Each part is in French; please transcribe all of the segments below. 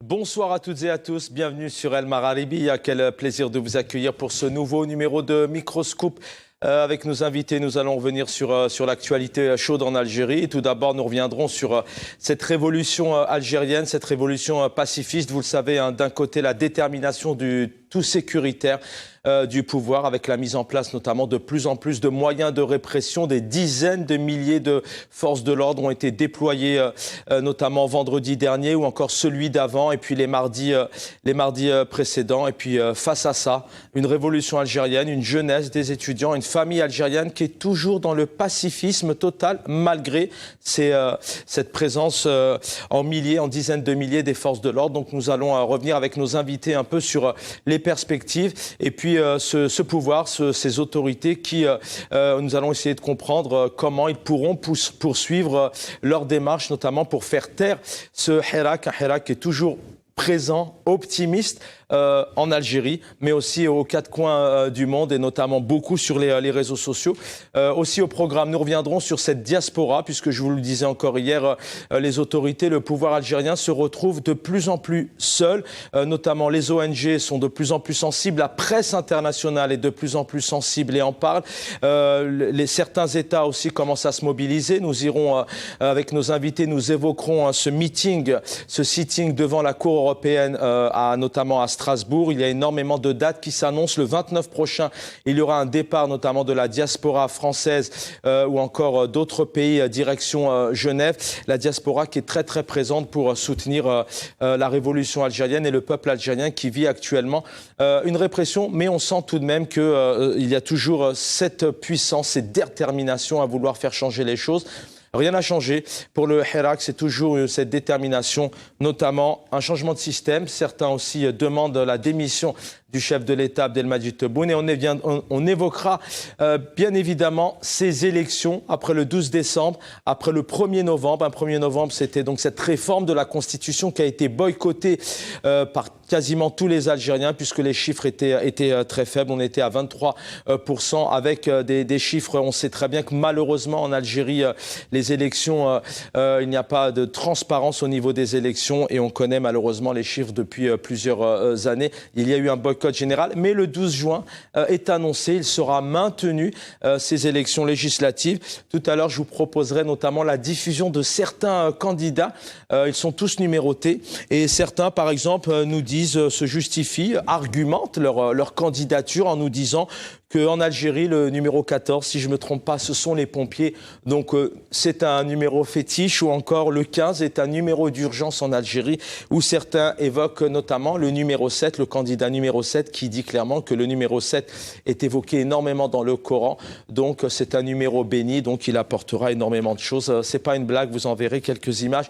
Bonsoir à toutes et à tous, bienvenue sur El Maralibi. Quel plaisir de vous accueillir pour ce nouveau numéro de Microscoop. Avec nos invités, nous allons revenir sur l'actualité chaude en Algérie. Tout d'abord, nous reviendrons sur cette révolution algérienne, cette révolution pacifiste. Vous le savez, d'un côté, la détermination du tout sécuritaire du pouvoir, avec la mise en place notamment de plus en plus de moyens de répression. Des dizaines de milliers de forces de l'ordre ont été déployées, notamment vendredi dernier ou encore celui d'avant, et puis les mardis précédents. Et puis face à ça, une révolution algérienne, une jeunesse, des étudiants, une famille algérienne qui est toujours dans le pacifisme total, malgré cette présence en milliers, en dizaines de milliers des forces de l'ordre. Donc nous allons revenir avec nos invités un peu sur les perspectives et puis ce pouvoir, ces autorités qui, nous allons essayer de comprendre comment ils pourront poursuivre leur démarche, notamment pour faire taire ce Hirak, un Hirak qui est toujours présent, optimiste en Algérie, mais aussi aux quatre coins du monde et notamment beaucoup sur les réseaux sociaux. Aussi au programme, nous reviendrons sur cette diaspora, puisque je vous le disais encore hier, les autorités, le pouvoir algérien se retrouve de plus en plus seul, notamment les ONG sont de plus en plus sensibles, la presse internationale est de plus en plus sensible et en parle. Certains États aussi commencent à se mobiliser. Nous irons avec nos invités, nous évoquerons ce sitting devant la Cour européenne, notamment à Strasbourg. Il y a énormément de dates qui s'annoncent. Le 29 prochain, il y aura un départ notamment de la diaspora française ou encore d'autres pays direction Genève. La diaspora qui est très très présente pour soutenir la révolution algérienne et le peuple algérien qui vit actuellement une répression. Mais on sent tout de même qu'il y a toujours cette puissance, cette détermination à vouloir faire changer les choses. Rien n'a changé. Pour le Hirak, c'est toujours cette détermination, notamment un changement de système. Certains aussi demandent la démission du chef de l'État, Abdelmadjid Tebboune. Et on évoquera bien évidemment ces élections après le 12 décembre, après le 1er novembre. Un 1er novembre, c'était donc cette réforme de la Constitution qui a été boycottée par quasiment tous les Algériens, puisque les chiffres étaient très faibles. On était à 23%, avec des chiffres. On sait très bien que malheureusement en Algérie, les élections, il n'y a pas de transparence au niveau des élections, et on connaît malheureusement les chiffres depuis plusieurs années. Il y a eu un boycott général, mais le 12 juin est annoncé, il sera maintenu, ces élections législatives. Tout à l'heure, je vous proposerai notamment la diffusion de certains candidats. Ils sont tous numérotés, et certains, par exemple, nous disent, se justifient, argumentent leur candidature en nous disant qu'en Algérie, le numéro 14, si je ne me trompe pas, ce sont les pompiers. Donc c'est un numéro fétiche, ou encore le 15 est un numéro d'urgence en Algérie, où certains évoquent notamment le numéro 7, le candidat numéro 7, qui dit clairement que le numéro 7 est évoqué énormément dans le Coran. Donc c'est un numéro béni, donc il apportera énormément de choses. C'est pas une blague, vous en verrez quelques images.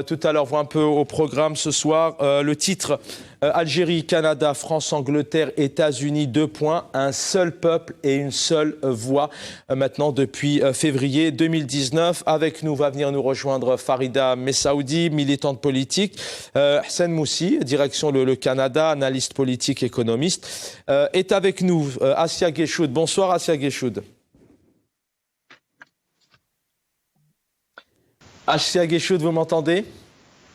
Tout à l'heure, voit un peu au programme ce soir. Le titre, Algérie, Canada, France, Angleterre, États-Unis, 2 points. Un seul peuple et une seule voix. Maintenant, depuis février 2019. Avec nous, va venir nous rejoindre Farida Messaoudi, militante politique. Hassan Moussi, direction le Canada, analyste politique, économiste. Est avec nous Assia Guéchoud. Bonsoir Assia Guéchoud. Assia Guéchoud, vous m'entendez?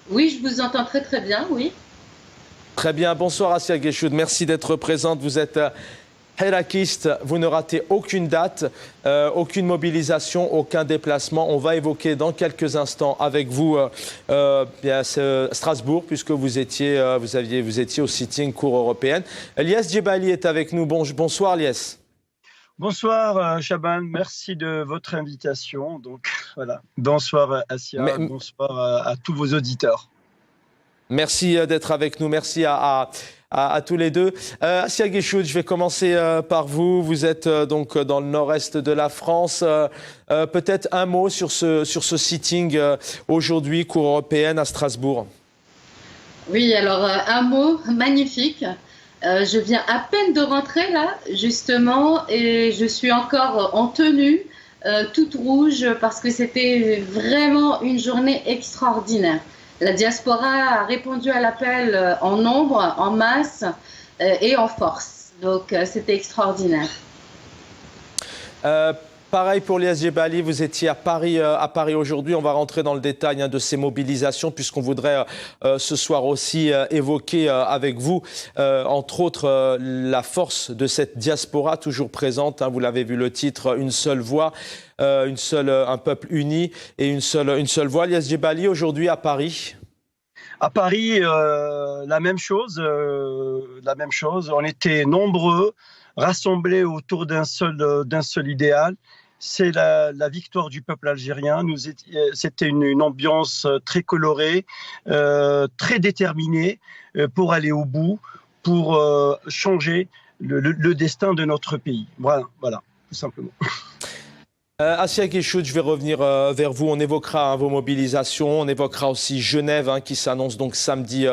Oui, je vous entends très très bien, oui. Très bien, bonsoir Assia Guéchoud, merci d'être présente. Vous êtes hirakiste, vous ne ratez aucune date, aucune mobilisation, aucun déplacement. On va évoquer dans quelques instants avec vous Strasbourg, puisque vous étiez au sitting Cour européenne. Elias Djebali est avec nous. Bonsoir Elias. Bonsoir Chaban, merci de votre invitation. Donc voilà, bonsoir Assia, bonsoir à tous vos auditeurs. Merci d'être avec nous, merci à tous les deux. Assia Guéchoud, je vais commencer par vous. Vous êtes donc dans le nord-est de la France. Peut-être un mot sur ce sitting aujourd'hui, Cour européenne à Strasbourg. Oui, alors un mot magnifique. Je viens à peine de rentrer là, justement, et je suis encore en tenue, toute rouge, parce que c'était vraiment une journée extraordinaire. La diaspora a répondu à l'appel en nombre, en masse et en force. Donc c'était extraordinaire. Pareil pour Lies Djebali, vous étiez à Paris aujourd'hui. On va rentrer dans le détail de ces mobilisations puisqu'on voudrait ce soir aussi évoquer avec vous, entre autres, la force de cette diaspora toujours présente. Vous l'avez vu le titre, une seule voix, un peuple uni et une seule voix. Lies Djebali aujourd'hui à Paris. À Paris, la même chose. On était nombreux, rassemblés autour d'un seul idéal. C'est la victoire du peuple algérien. C'était une ambiance très colorée, très déterminée pour aller au bout, pour changer le destin de notre pays. Voilà, tout simplement. Assia Guéchoud, je vais revenir vers vous. On évoquera vos mobilisations, on évoquera aussi Genève qui s'annonce donc samedi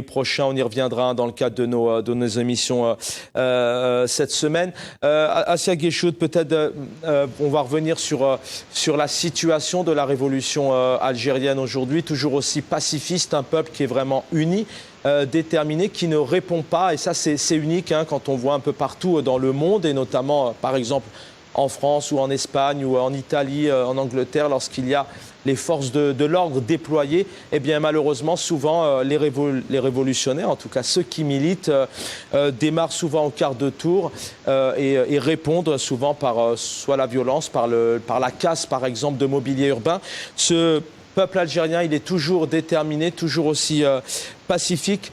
prochain. On y reviendra dans le cadre de nos émissions cette semaine. Assia Guéchoud, peut-être on va revenir sur la situation de la révolution algérienne aujourd'hui, toujours aussi pacifiste, un peuple qui est vraiment uni. Déterminé, qui ne répond pas, et ça c'est unique quand on voit un peu partout dans le monde, et notamment par exemple en France ou en Espagne ou en Italie, en Angleterre, lorsqu'il y a les forces de l'ordre déployées, eh bien malheureusement souvent les révolutionnaires, en tout cas ceux qui militent, démarrent souvent au quart de tour et répondent souvent par soit la violence, par la casse par exemple de mobilier urbain. Ce peuple algérien, il est toujours déterminé, toujours aussi pacifique.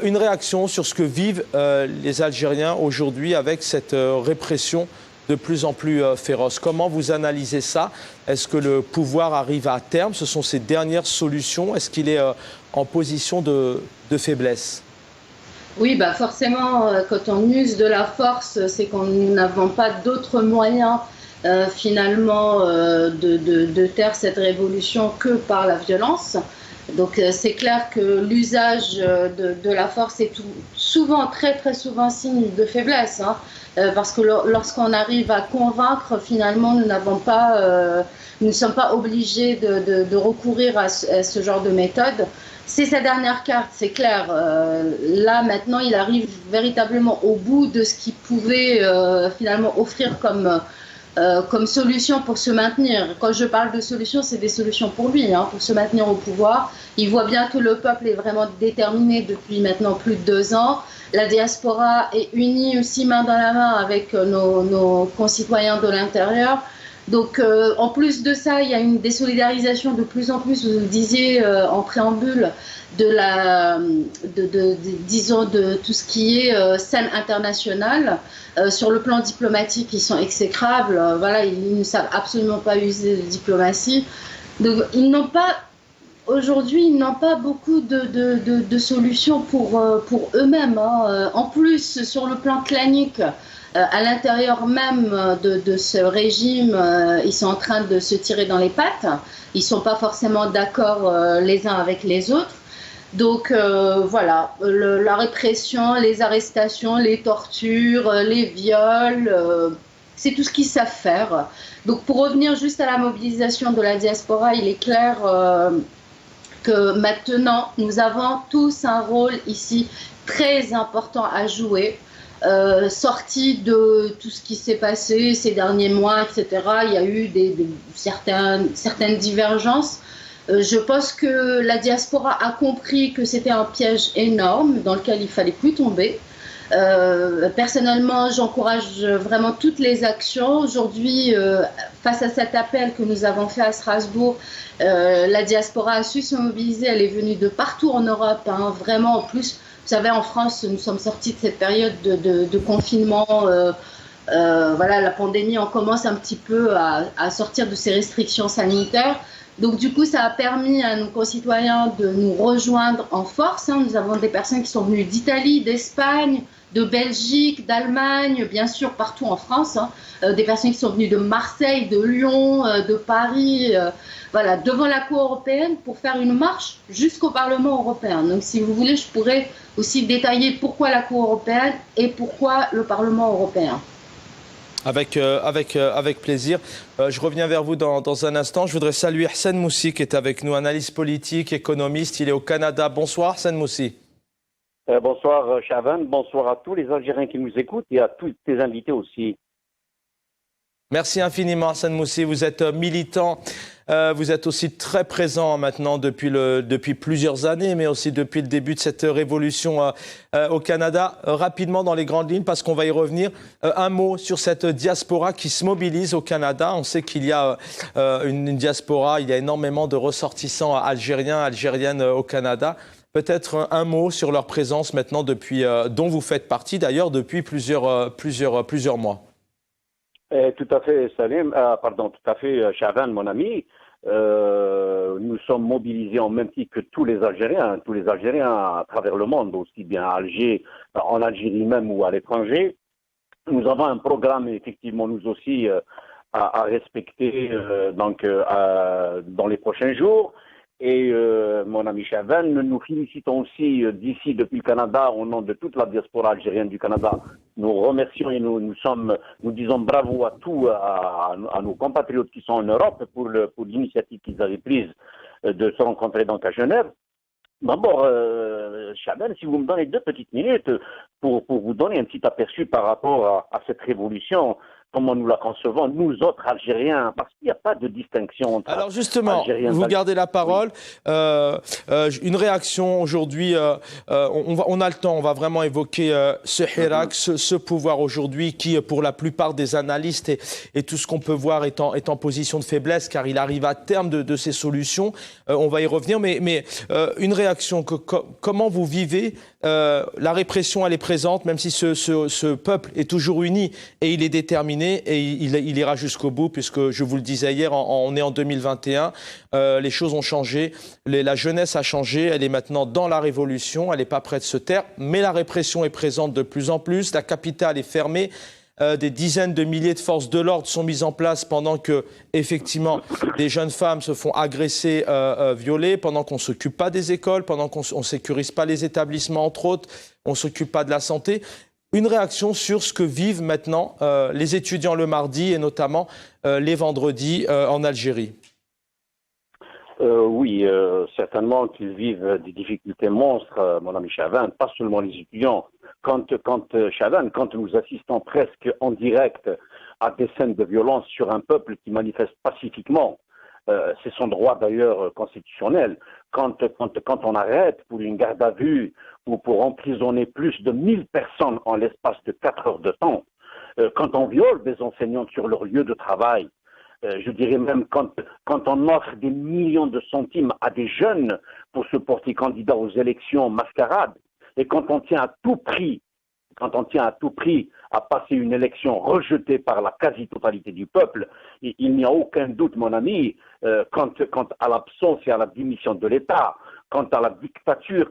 Une réaction sur ce que vivent les Algériens aujourd'hui avec cette répression de plus en plus féroce. Comment vous analysez ça? Est-ce que le pouvoir arrive à terme? Ce sont ses dernières solutions? Est-ce qu'il est en position de faiblesse? Oui, forcément, quand on use de la force, c'est qu'on n'avons pas d'autres moyens finalement de taire cette révolution que par la violence. Donc c'est clair que l'usage de la force est souvent, très souvent signe de faiblesse, parce que lorsqu'on arrive à convaincre, finalement nous ne sommes pas obligés de recourir à ce genre de méthode. C'est sa dernière carte, c'est clair. Là maintenant il arrive véritablement au bout de ce qu'il pouvait finalement offrir comme solution pour se maintenir. Quand je parle de solution, c'est des solutions pour lui, pour se maintenir au pouvoir. Il voit bien que le peuple est vraiment déterminé depuis maintenant plus de 2 ans. La diaspora est unie aussi main dans la main avec nos concitoyens de l'intérieur. Donc en plus de ça, il y a une désolidarisation de plus en plus, vous le disiez en préambule, disons de tout ce qui est scène internationale. Sur le plan diplomatique, ils sont exécrables. Ils ne savent absolument pas user de diplomatie. Donc aujourd'hui, ils n'ont pas beaucoup de solutions pour eux-mêmes. En plus, sur le plan clanique, à l'intérieur même de ce régime, ils sont en train de se tirer dans les pattes. Ils ne sont pas forcément d'accord les uns avec les autres. Donc la répression, les arrestations, les tortures, les viols, c'est tout ce qu'ils savent faire. Donc pour revenir juste à la mobilisation de la diaspora, il est clair que maintenant nous avons tous un rôle ici très important à jouer. Sorti de tout ce qui s'est passé ces derniers mois, etc., il y a eu certaines divergences. Je pense que la diaspora a compris que c'était un piège énorme dans lequel il ne fallait plus tomber. Personnellement, j'encourage vraiment toutes les actions. Aujourd'hui, face à cet appel que nous avons fait à Strasbourg, la diaspora a su se mobiliser. Elle est venue de partout en Europe, vraiment. En plus, vous savez, en France, nous sommes sortis de cette période de confinement. La pandémie, on commence un petit peu à sortir de ces restrictions sanitaires. Donc du coup, ça a permis à nos concitoyens de nous rejoindre en force. Nous avons des personnes qui sont venues d'Italie, d'Espagne, de Belgique, d'Allemagne, bien sûr partout en France. Des personnes qui sont venues de Marseille, de Lyon, de Paris, devant la Cour européenne pour faire une marche jusqu'au Parlement européen. Donc si vous voulez, je pourrais aussi détailler pourquoi la Cour européenne et pourquoi le Parlement européen. Avec plaisir. Je reviens vers vous dans un instant. Je voudrais saluer Hassan Moussi qui est avec nous, analyste politique, économiste. Il est au Canada. Bonsoir Hassan Moussi. Bonsoir Chaban, bonsoir à tous les Algériens qui nous écoutent et à tous tes invités aussi. Merci infiniment, Hassan Moussi. Vous êtes militant, vous êtes aussi très présent maintenant depuis plusieurs années, mais aussi depuis le début de cette révolution au Canada. Rapidement dans les grandes lignes, parce qu'on va y revenir, un mot sur cette diaspora qui se mobilise au Canada. On sait qu'il y a une diaspora, il y a énormément de ressortissants algériens, algériennes au Canada. Peut-être un mot sur leur présence maintenant dont vous faites partie d'ailleurs depuis plusieurs mois. Tout à fait, Salim. Tout à fait, Chavan, mon ami. Nous sommes mobilisés en même titre que tous les Algériens à travers le monde, aussi bien à Alger, en Algérie même ou à l'étranger. Nous avons un programme, effectivement, nous aussi, à respecter dans les prochains jours. Et mon ami Chavan, nous félicitons aussi d'ici, depuis le Canada, au nom de toute la diaspora algérienne du Canada. Nous remercions et nous disons bravo à nos compatriotes qui sont en Europe pour l'initiative qu'ils avaient prise de se rencontrer donc à Genève. D'abord, Chavan, si vous me donnez 2 petites minutes pour vous donner un petit aperçu par rapport à cette révolution, comment nous la concevons, nous autres Algériens, parce qu'il n'y a pas de distinction entre Alors justement, Algériens. Vous gardez la parole. Oui. Une réaction aujourd'hui, on a le temps, on va vraiment évoquer ce hirak, ce pouvoir aujourd'hui qui, pour la plupart des analystes et tout ce qu'on peut voir est en position de faiblesse, car il arrive à terme de ses solutions. On va y revenir, mais une réaction, comment vous vivez la répression, elle est présente, même si ce peuple est toujours uni et il est déterminé et il ira jusqu'au bout, puisque je vous le disais hier, on est en 2021, les choses ont changé, la jeunesse a changé, elle est maintenant dans la révolution, elle n'est pas prête de se taire, mais la répression est présente de plus en plus, la capitale est fermée. Des dizaines de milliers de forces de l'ordre sont mises en place pendant que, effectivement, des jeunes femmes se font agresser, violer, pendant qu'on ne s'occupe pas des écoles, pendant qu'on ne sécurise pas les établissements, entre autres, on ne s'occupe pas de la santé. Une réaction sur ce que vivent maintenant les étudiants le mardi et notamment les vendredis en Algérie. Oui, certainement qu'ils vivent des difficultés monstres, mon ami Chavan, pas seulement les étudiants. Chavan, quand nous assistons presque en direct à des scènes de violence sur un peuple qui manifeste pacifiquement, c'est son droit d'ailleurs constitutionnel. Quand on arrête pour une garde à vue ou pour emprisonner plus de 1000 personnes en l'espace de 4 heures de temps, quand on viole des enseignants sur leur lieu de travail, je dirais même quand on offre des millions de centimes à des jeunes pour se porter candidat aux élections mascarades, et quand on tient à tout prix à passer une élection rejetée par la quasi-totalité du peuple, il n'y a aucun doute, mon ami, quant à l'absence et à la démission de l'État, quant à la dictature,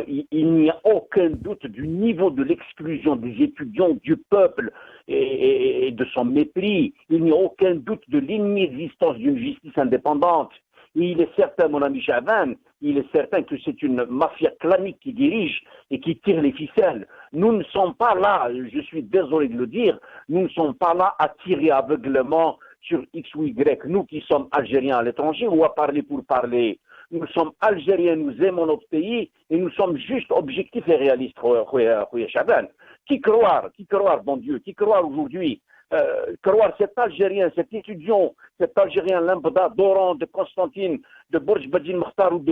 il n'y a aucun doute du niveau de l'exclusion des étudiants, du peuple et de son mépris. Il n'y a aucun doute de l'inexistence d'une justice indépendante. Et il est certain, mon ami Chavan, il est certain que c'est une mafia clanique qui dirige et qui tire les ficelles. Nous ne sommes pas là, je suis désolé de le dire, nous ne sommes pas là à tirer aveuglement sur X ou Y. Nous qui sommes Algériens à l'étranger ou à parler pour parler. Nous sommes Algériens, nous aimons notre pays et nous sommes juste objectifs et réalistes, Chavan. Qui croire, bon Dieu, qui croire aujourd'hui croire cet Algérien, cet étudiant, cet Algérien lambda d'Oran, de Constantine, de Borj Badjin Mokhtar ou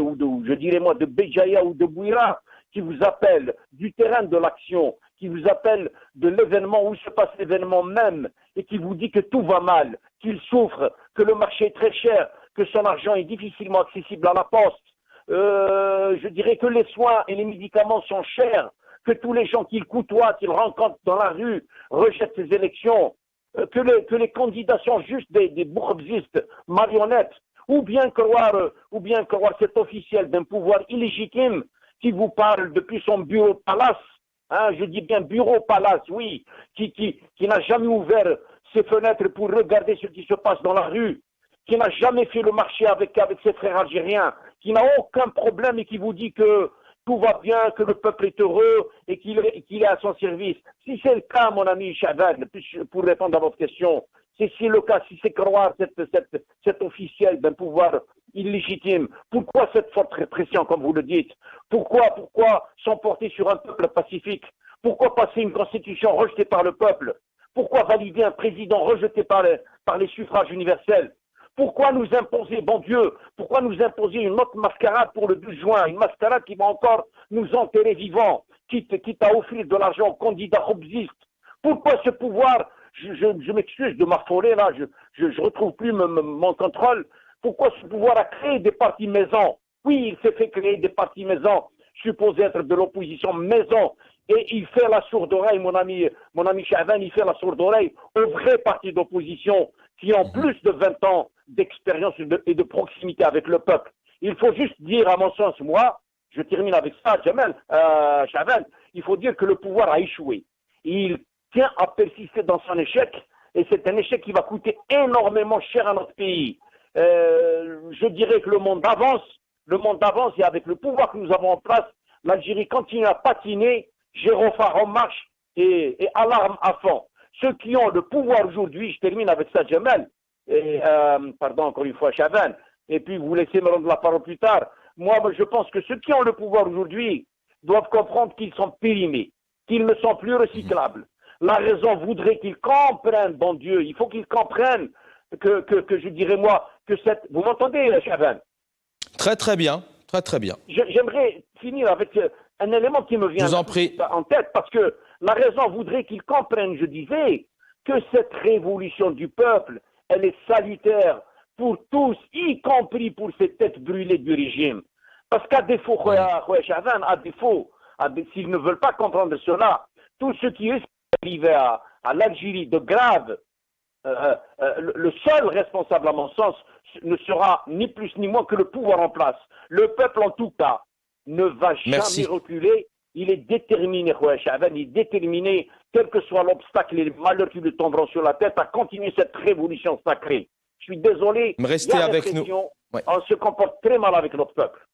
je dirais moi de Béjaïa ou de Bouira, qui vous appelle du terrain de l'action, qui vous appelle de l'événement où se passe l'événement même et qui vous dit que tout va mal, qu'il souffre, que le marché est très cher, que son argent est difficilement accessible à la poste. Je dirais que les soins et les médicaments sont chers, que tous les gens qu'il côtoie, qu'il rencontre dans la rue, rejettent ces élections, que les candidats sont juste des bourbzistes marionnettes, ou bien croire cet officiel d'un pouvoir illégitime qui vous parle depuis son bureau palace, je dis bien bureau palace, oui, qui n'a jamais ouvert ses fenêtres pour regarder ce qui se passe dans la rue, qui n'a jamais fait le marché avec ses frères algériens, qui n'a aucun problème et qui vous dit que tout va bien, que le peuple est heureux et qu'il est à son service. Si c'est le cas, mon ami Chavan, pour répondre à votre question, si c'est le cas, si c'est croire cet officiel d'un pouvoir illégitime, pourquoi cette forte répression, comme vous le dites? Pourquoi s'emporter sur un peuple pacifique? Pourquoi passer une constitution rejetée par le peuple? Pourquoi valider un président rejeté par les suffrages universels? Pourquoi nous imposer, bon Dieu, pourquoi nous imposer une autre mascarade pour le 12 juin, une mascarade qui va encore nous enterrer vivants, quitte à offrir de l'argent aux candidats obsistes? Pourquoi ce pouvoir, je m'excuse de m'affoler là, je retrouve plus mon contrôle. Pourquoi ce pouvoir a créé des partis maisons? Oui, il s'est fait créer des partis maisons, supposés être de l'opposition maison, et il fait la sourde oreille, mon ami Chavan, il fait la sourde oreille aux vrais partis d'opposition qui ont plus de 20 ans d'expérience et de proximité avec le peuple. Il faut juste dire, à mon sens, moi, je termine avec ça, Chavan, il faut dire que le pouvoir a échoué. Il tient à persister dans son échec, et c'est un échec qui va coûter énormément cher à notre pays. Je dirais que le monde avance, et avec le pouvoir que nous avons en place, l'Algérie continue à patiner, gyrophare en marche et alarme à fond. Ceux qui ont le pouvoir aujourd'hui, je termine avec ça, Jamel, et pardon encore une fois, Chavan, et puis vous laissez me rendre la parole plus tard. Moi, je pense que ceux qui ont le pouvoir aujourd'hui doivent comprendre qu'ils sont périmés, qu'ils ne sont plus recyclables. La raison voudrait qu'ils comprennent, bon Dieu, il faut qu'ils comprennent que je dirais moi, que cette... Vous m'entendez, Chavan? Très très bien, très très bien. J'aimerais finir avec un élément qui me vient en tête, parce que la raison voudrait qu'ils comprennent, je disais, que cette révolution du peuple, elle est salutaire pour tous, y compris pour ces têtes brûlées du régime. Parce qu'à défaut, Chavan, s'ils ne veulent pas comprendre cela, tous ceux qui risquent d'arriver à l'Algérie de grave, le seul responsable, à mon sens, ne sera ni plus ni moins que le pouvoir en place. Le peuple, en tout cas, ne va jamais reculer. Il est déterminé, il est déterminé, quel que soit l'obstacle et les malheurs qui lui tomberont sur la tête, à continuer cette révolution sacrée. Je suis désolé, restez avec nous. On se comporte très mal avec notre peuple.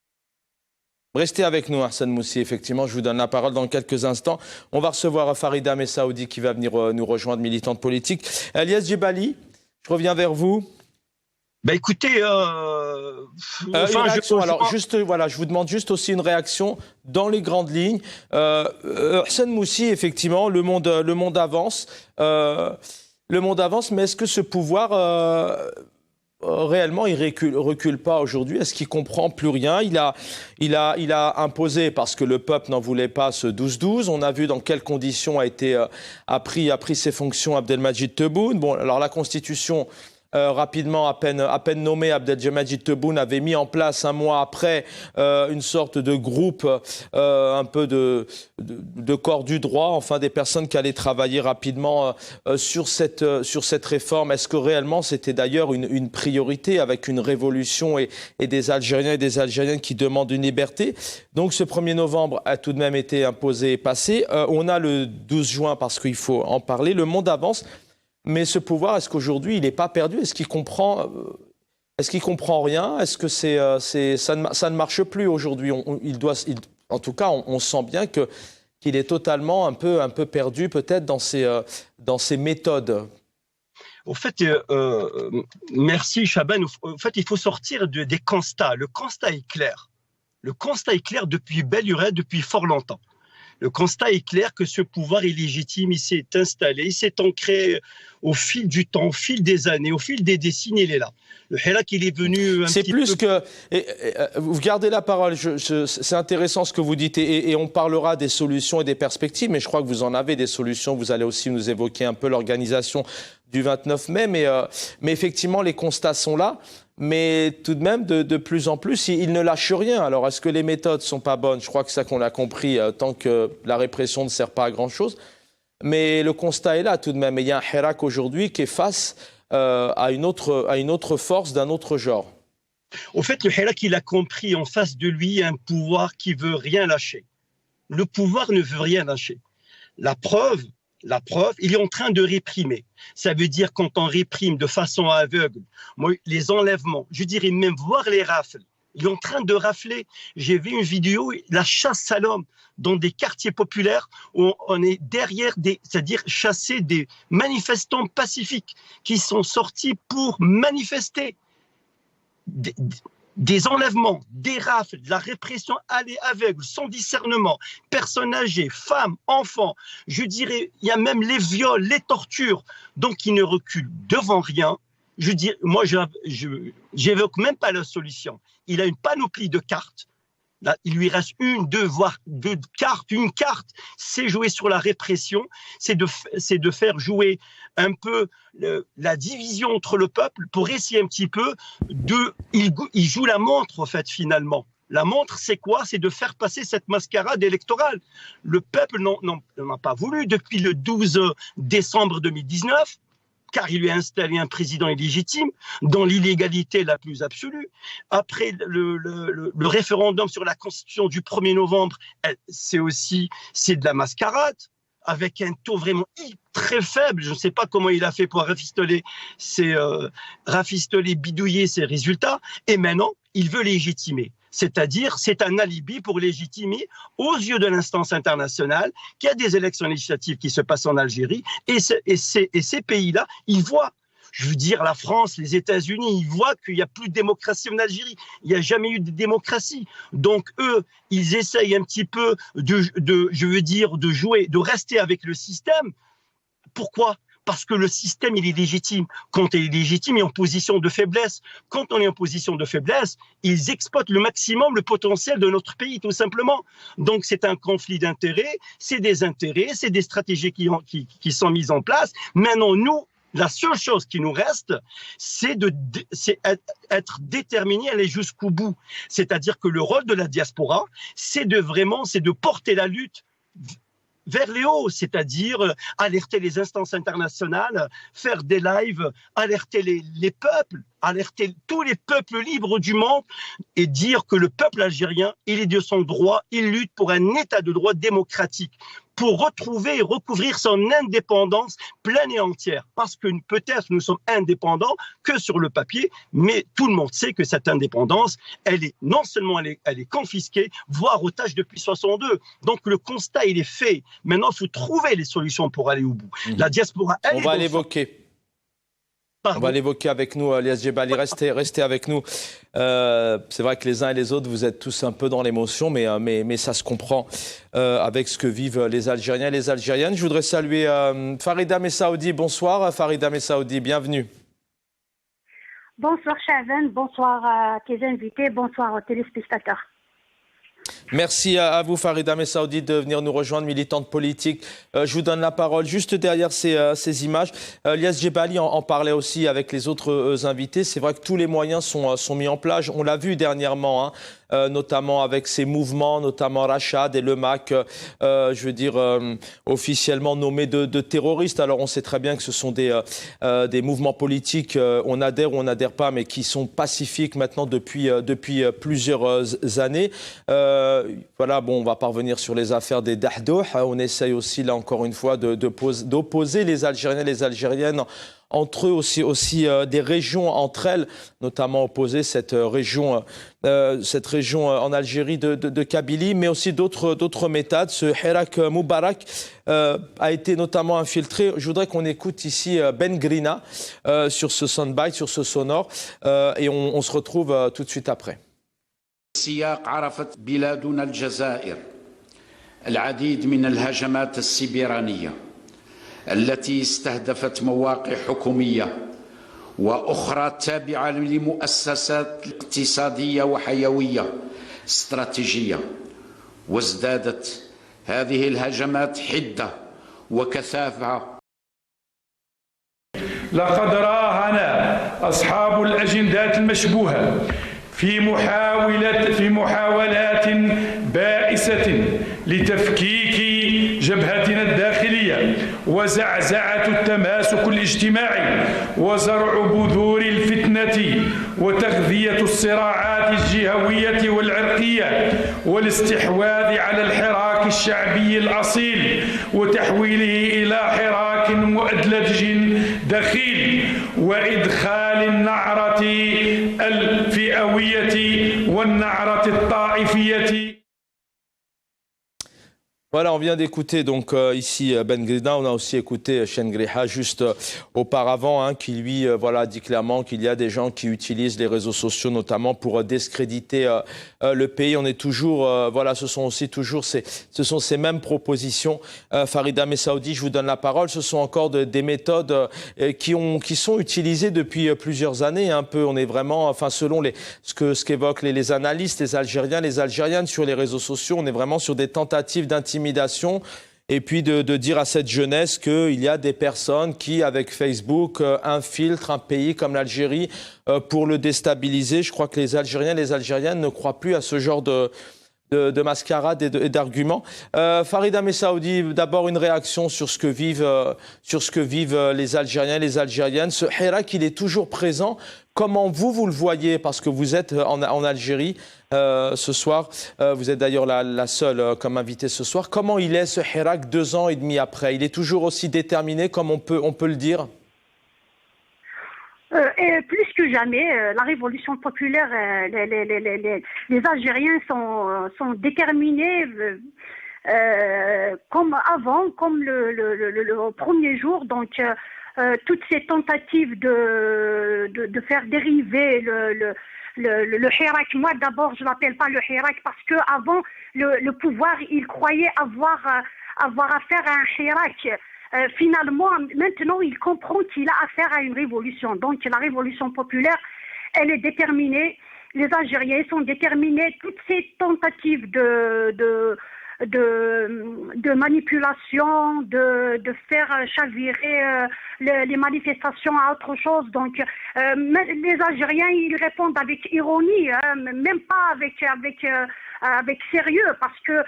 Restez avec nous, Hassan Moussi. Effectivement, je vous donne la parole dans quelques instants. On va recevoir Farida Messaoudi qui va venir nous rejoindre, militante politique. Elias Djebali, je reviens vers vous. Ben écoutez, je vous demande juste aussi une réaction dans les grandes lignes. Hassan Moussi, effectivement, le monde avance. Mais est-ce que ce pouvoir réellement, il recule pas aujourd'hui? Est-ce qu'il comprend plus rien? Il a imposé, parce que le peuple n'en voulait pas, ce 12-12. On a vu dans quelles conditions a pris ses fonctions Abdelmadjid Tebboune. Bon, alors la Constitution, rapidement, à peine nommé, Abdelmadjid Tebboune avait mis en place un mois après une sorte de groupe, un peu de corps du droit, enfin des personnes qui allaient travailler rapidement sur cette réforme. Est-ce que réellement c'était d'ailleurs une priorité avec une révolution et des Algériens et des Algériennes qui demandent une liberté? Donc ce 1er novembre a tout de même été imposé et passé. On a le 12 juin parce qu'il faut en parler. Le monde avance. Mais ce pouvoir, est-ce qu'aujourd'hui, il n'est pas perdu? Est-ce qu'il comprend rien? Est-ce que ça ne marche plus aujourd'hui? En tout cas, on sent bien qu'il est totalement un peu perdu, peut-être, dans ses méthodes. Au fait, merci Chaban. Au fait, il faut sortir des constats. Le constat est clair. Le constat est clair depuis belle lurette, depuis fort longtemps. Le constat est clair que ce pouvoir est légitime, il s'est installé, il s'est ancré au fil du temps, au fil des années, au fil des décennies, il est là. Le Hirak, il est venu c'est plus que... vous gardez la parole, c'est intéressant ce que vous dites, et on parlera des solutions et des perspectives, mais je crois que vous en avez des solutions. Vous allez aussi nous évoquer un peu l'organisation du 29 mai, mais effectivement, les constats sont là. Mais tout de même, de plus en plus, il ne lâche rien. Alors, est-ce que les méthodes ne sont pas bonnes? Je crois que c'est ça qu'on a compris, tant que la répression ne sert pas à grand-chose. Mais le constat est là tout de même. Et il y a un Hirak aujourd'hui qui est face à une autre force d'un autre genre. Au fait, le Hirak, il a compris en face de lui un pouvoir qui ne veut rien lâcher. Le pouvoir ne veut rien lâcher. La preuve, il est en train de réprimer. Ça veut dire quand on réprime de façon aveugle, les enlèvements, je dirais même voir les rafles. Il est en train de rafler. J'ai vu une vidéo, la chasse à l'homme dans des quartiers populaires où on est derrière c'est-à-dire chasser des manifestants pacifiques qui sont sortis pour manifester. des enlèvements, des rafles, de la répression à l'aveugle, sans discernement, personnes âgées, femmes, enfants, je dirais, il y a même les viols, les tortures, donc il ne recule devant rien. Je dis, moi, j'évoque même pas la solution. Il a une panoplie de cartes. Là, il lui reste une, deux, voire deux cartes. Une carte, c'est jouer sur la répression, c'est de faire jouer un peu la division entre le peuple pour essayer un petit peu il joue la montre, en fait, finalement. La montre, c'est quoi? C'est de faire passer cette mascarade électorale. Le peuple n'en a pas voulu depuis le 12 décembre 2019. Car il lui a installé un président illégitime dans l'illégalité la plus absolue. Après le référendum sur la Constitution du 1er novembre, c'est de la mascarade, avec un taux vraiment très faible. Je ne sais pas comment il a fait pour bidouiller ses résultats. Et maintenant, il veut légitimer. C'est-à-dire, c'est un alibi pour légitimer aux yeux de l'instance internationale qu'il y a des élections législatives qui se passent en Algérie. Et ces pays-là, ils voient, je veux dire la France, les États-Unis, ils voient qu'il n'y a plus de démocratie en Algérie. Il n'y a jamais eu de démocratie. Donc eux, ils essayent un petit peu de jouer, de rester avec le système. Pourquoi ? Parce que le système, il est légitime. Quand il est légitime, il est en position de faiblesse. Quand on est en position de faiblesse, ils exploitent le maximum le potentiel de notre pays, tout simplement. Donc, c'est un conflit d'intérêts, c'est des stratégies qui sont mises en place. Maintenant, nous, la seule chose qui nous reste, c'est être déterminé à aller jusqu'au bout. C'est-à-dire que le rôle de la diaspora, c'est de porter la lutte vers les hauts, c'est-à-dire alerter les instances internationales, faire des lives, alerter les peuples, alerter tous les peuples libres du monde et dire que le peuple algérien, il est de son droit, il lutte pour un état de droit démocratique, pour retrouver et recouvrir son indépendance pleine et entière. Parce que peut-être nous sommes indépendants que sur le papier, mais tout le monde sait que cette indépendance, non seulement elle est confisquée, voire otage depuis 62. Donc le constat, il est fait. Maintenant, il faut trouver les solutions pour aller au bout. La diaspora, on va l'évoquer. On va l'évoquer avec nous, Elias Djebali. Restez avec nous. C'est vrai que les uns et les autres, vous êtes tous un peu dans l'émotion, mais ça se comprend avec ce que vivent les Algériens et les Algériennes. Je voudrais saluer Farida Messaoudi. Bonsoir, Farida Messaoudi, bienvenue. Bonsoir, Chavan. Bonsoir à tes invités. Bonsoir aux téléspectateurs. Merci à vous, Farida Messaoudi, de venir nous rejoindre, militante politique. Je vous donne la parole juste derrière ces images. Elias Djebali en parlait aussi avec les autres invités. C'est vrai que tous les moyens sont mis en place. On l'a vu dernièrement, notamment avec ces mouvements, notamment Rachad et le MAC, officiellement nommés de terroristes. Alors on sait très bien que ce sont des mouvements politiques, on adhère ou on n'adhère pas, mais qui sont pacifiques maintenant depuis plusieurs années. On ne va pas revenir sur les affaires des Dahdouh. On essaye aussi, là encore une fois, d'opposer les Algériens et les Algériennes entre eux, aussi des régions entre elles, notamment opposer cette région en Algérie de Kabylie, mais aussi d'autres méthodes. Ce Hirak Moubarak a été notamment infiltré. Je voudrais qu'on écoute ici Ben Grina sur ce soundbite, sur ce sonore, et on se retrouve tout de suite après. السياق عرفت بلادنا الجزائر العديد من الهجمات السيبرانية التي استهدفت مواقع حكومية وأخرى تابعة لمؤسسات اقتصادية وحيوية استراتيجية، وازدادت هذه الهجمات حدة وكثافة. لقد راهن أصحاب الأجندات المشبوهة في محاولات بائسة لتفكيك جبهتنا الداخلية وزعزعة التماسك الاجتماعي وزرع بذور الفتنة وتغذية الصراعات الجهوية والعرقية والاستحواذ على الحراك الشعبي الأصيل وتحويله إلى حراك مؤدلج دخيل وإدخال النعرة الفئوية والنعرة الطائفية. Voilà, on vient d'écouter donc ici Ben Grida, on a aussi écouté Chen Griha juste auparavant, hein, qui lui voilà, dit clairement qu'il y a des gens qui utilisent les réseaux sociaux notamment pour discréditer le pays. On est toujours, voilà, ce sont ces mêmes propositions. Farida Messaoudi, je vous donne la parole. Ce sont encore des méthodes qui sont utilisées depuis plusieurs années. Un peu, on est vraiment, enfin selon ce qu'évoquent les analystes, les Algériens, les Algériennes sur les réseaux sociaux, on est vraiment sur des tentatives d'intimidation. Et puis de dire à cette jeunesse qu'il y a des personnes qui, avec Facebook, infiltrent un pays comme l'Algérie pour le déstabiliser. Je crois que les Algériens et les Algériennes ne croient plus à ce genre de mascarade et d'arguments. Farida Messaoudi, d'abord une réaction sur ce que vivent les Algériens et les Algériennes. Ce hirak, il est toujours présent. Comment vous le voyez? Parce que vous êtes en Algérie ce soir. Vous êtes d'ailleurs la seule comme invitée ce soir. Comment il est ce hirak 2 ans et demi après? Il est toujours aussi déterminé comme on peut le dire? Et plus que jamais, la révolution populaire, les Algériens sont déterminés comme avant, comme le premier jour. Donc, toutes ces tentatives de faire dériver le hirak, moi d'abord je l'appelle pas le hirak parce que avant le pouvoir il croyait avoir affaire à un hirak. Finalement, maintenant, il comprend qu'il a affaire à une révolution. Donc, la révolution populaire, elle est déterminée. Les Algériens sont déterminés. Toutes ces tentatives de manipulation, de faire chavirer les manifestations à autre chose. Donc, les Algériens, ils répondent avec ironie, hein, même pas avec sérieux, parce que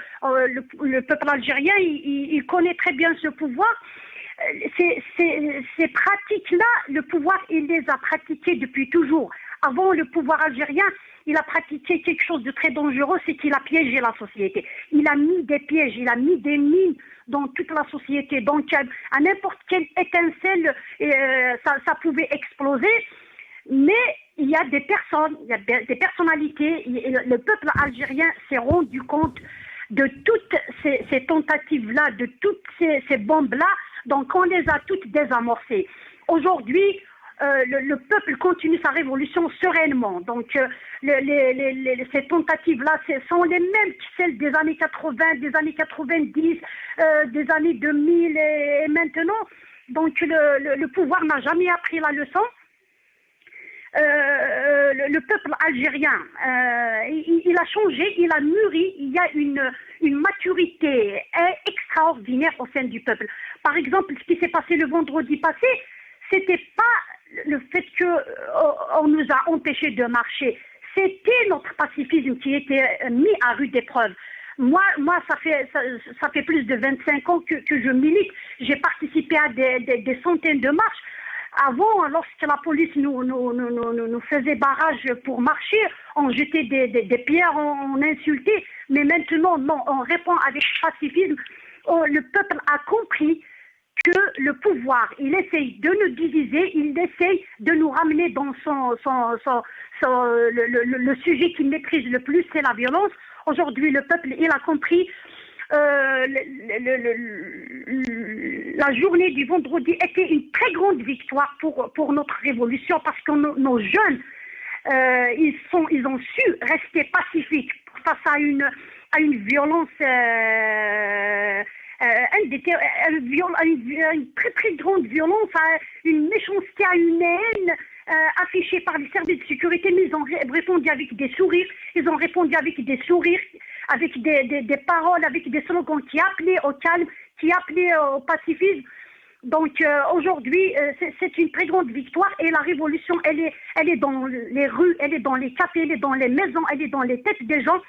le peuple algérien, il connaît très bien ce pouvoir. Ces pratiques-là, le pouvoir, il les a pratiquées depuis toujours. Avant, le pouvoir algérien, il a pratiqué quelque chose de très dangereux, c'est qu'il a piégé la société. Il a mis des pièges, il a mis des mines dans toute la société. Donc, à n'importe quelle étincelle, ça pouvait exploser. Mais il y a des personnes, il y a des personnalités. Le peuple algérien s'est rendu compte de toutes ces tentatives-là, de toutes ces bombes-là. Donc, on les a toutes désamorcées. Aujourd'hui, le peuple continue sa révolution sereinement. Donc, ces tentatives-là sont les mêmes que celles des années 80, des années 90, des années 2000 et maintenant. Donc, le pouvoir n'a jamais appris la leçon. Le peuple algérien, il a changé, il a mûri, il y a une maturité extraordinaire au sein du peuple. Par exemple, ce qui s'est passé le vendredi passé, c'était pas le fait qu'on nous a empêchés de marcher, c'était notre pacifisme qui était mis à rude épreuve. Moi, ça fait plus de 25 ans que je milite. J'ai participé à des centaines de marches. Avant, lorsque la police nous faisait barrage pour marcher, on jetait des pierres, on insultait. Mais maintenant, non, on répond avec pacifisme. Le peuple a compris que le pouvoir, il essaye de nous diviser, il essaye de nous ramener dans le sujet qu'il maîtrise le plus, c'est la violence. Aujourd'hui, le peuple, il a compris. La journée du vendredi était une très grande victoire pour notre révolution parce que nos jeunes, ils ont su rester pacifiques face à une violence, une très très grande violence, une méchanceté, une haine affichée par les services de sécurité, mais ils ont répondu avec des sourires, avec des paroles, avec des slogans qui appelaient au calme, qui appelaient au pacifisme. Donc aujourd'hui, c'est une très grande victoire et la révolution, elle est dans les rues, elle est dans les cafés, elle est dans les maisons, elle est dans les têtes des gens.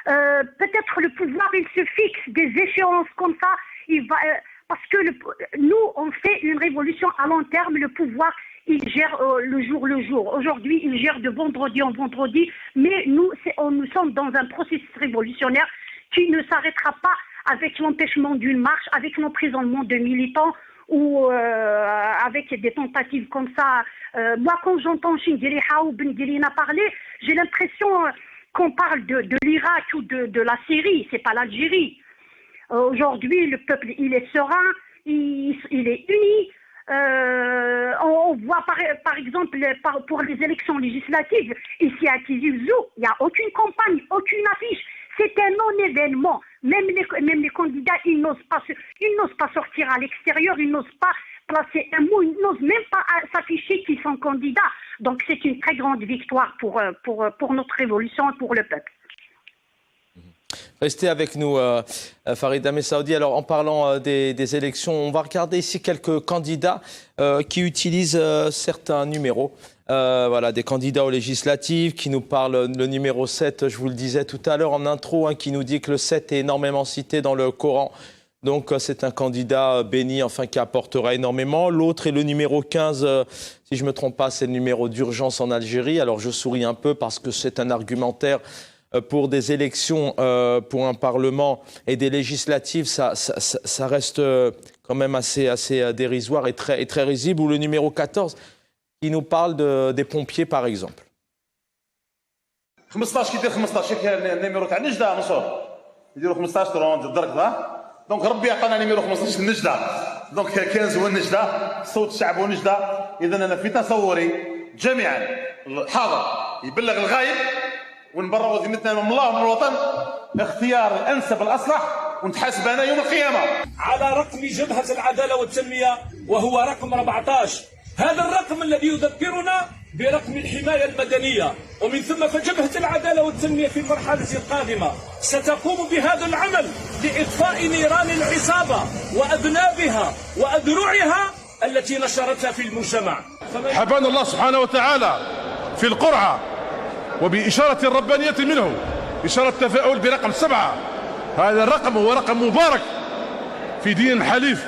Peut-être le pouvoir, il se fixe des échéances comme ça, parce que nous, on fait une révolution à long terme, le pouvoir, il gère le jour. Aujourd'hui, il gère de vendredi en vendredi, mais nous sommes dans un processus révolutionnaire qui ne s'arrêtera pas avec l'empêchement d'une marche, avec l'emprisonnement de militants ou avec des tentatives comme ça. Moi, quand j'entends Chingiriha ou Ben Guelina parler, j'ai l'impression qu'on parle de l'Irak ou de la Syrie, c'est pas l'Algérie. Aujourd'hui, le peuple, il est serein, il est uni. On voit par exemple pour les élections législatives, ici à Tizi Ouzou, il n'y a aucune campagne, aucune affiche. C'est un non-événement. Même les candidats, ils n'osent pas sortir à l'extérieur, ils n'osent pas placer un mot, ils n'osent même pas s'afficher qu'ils sont candidats. Donc c'est une très grande victoire pour notre révolution et pour le peuple. Restez avec nous, Farida Messaoudi. Alors, en parlant des élections, on va regarder ici quelques candidats qui utilisent certains numéros. Voilà, des candidats aux législatives qui nous parlent. Le numéro 7, je vous le disais tout à l'heure en intro, qui nous dit que le 7 est énormément cité dans le Coran. Donc, c'est un candidat béni, enfin, qui apportera énormément. L'autre est le numéro 15, si je ne me trompe pas, c'est le numéro d'urgence en Algérie. Alors, je souris un peu parce que c'est un argumentaire pour des élections, pour un parlement et des législatives, ça reste quand même assez dérisoire et très risible. Ou le numéro 14, qui nous parle des pompiers, par exemple. 15 كيدير 15 النيميرو تاع نجده منصور يديروا 15 طرون درك دونك ربي عطانا نيميرو 15 نجده دونك 15 هو نجده صوت الشعب هو نجده. اذا انا في تصوري جميعا الحاضر يبلغ الغايب ونبرر ذمتنا من الله ومن الوطن اختيار الانسب الاصلح ونتحاسب انا يوم القيامه على رقم جبهه العداله والتنميه وهو رقم 14. هذا الرقم الذي يذكرنا برقم الحمايه المدنيه، ومن ثم فجبهه العداله والتنميه في المرحله القادمه ستقوم بهذا العمل لاطفاء نيران العصابه واذنابها واذرعها التي نشرتها في المجتمع. حبانا الله سبحانه وتعالى في القرعه وبإشارة ربانية منه، إشارة تفاؤل برقم 7. هذا الرقم هو رقم مبارك في دين حليف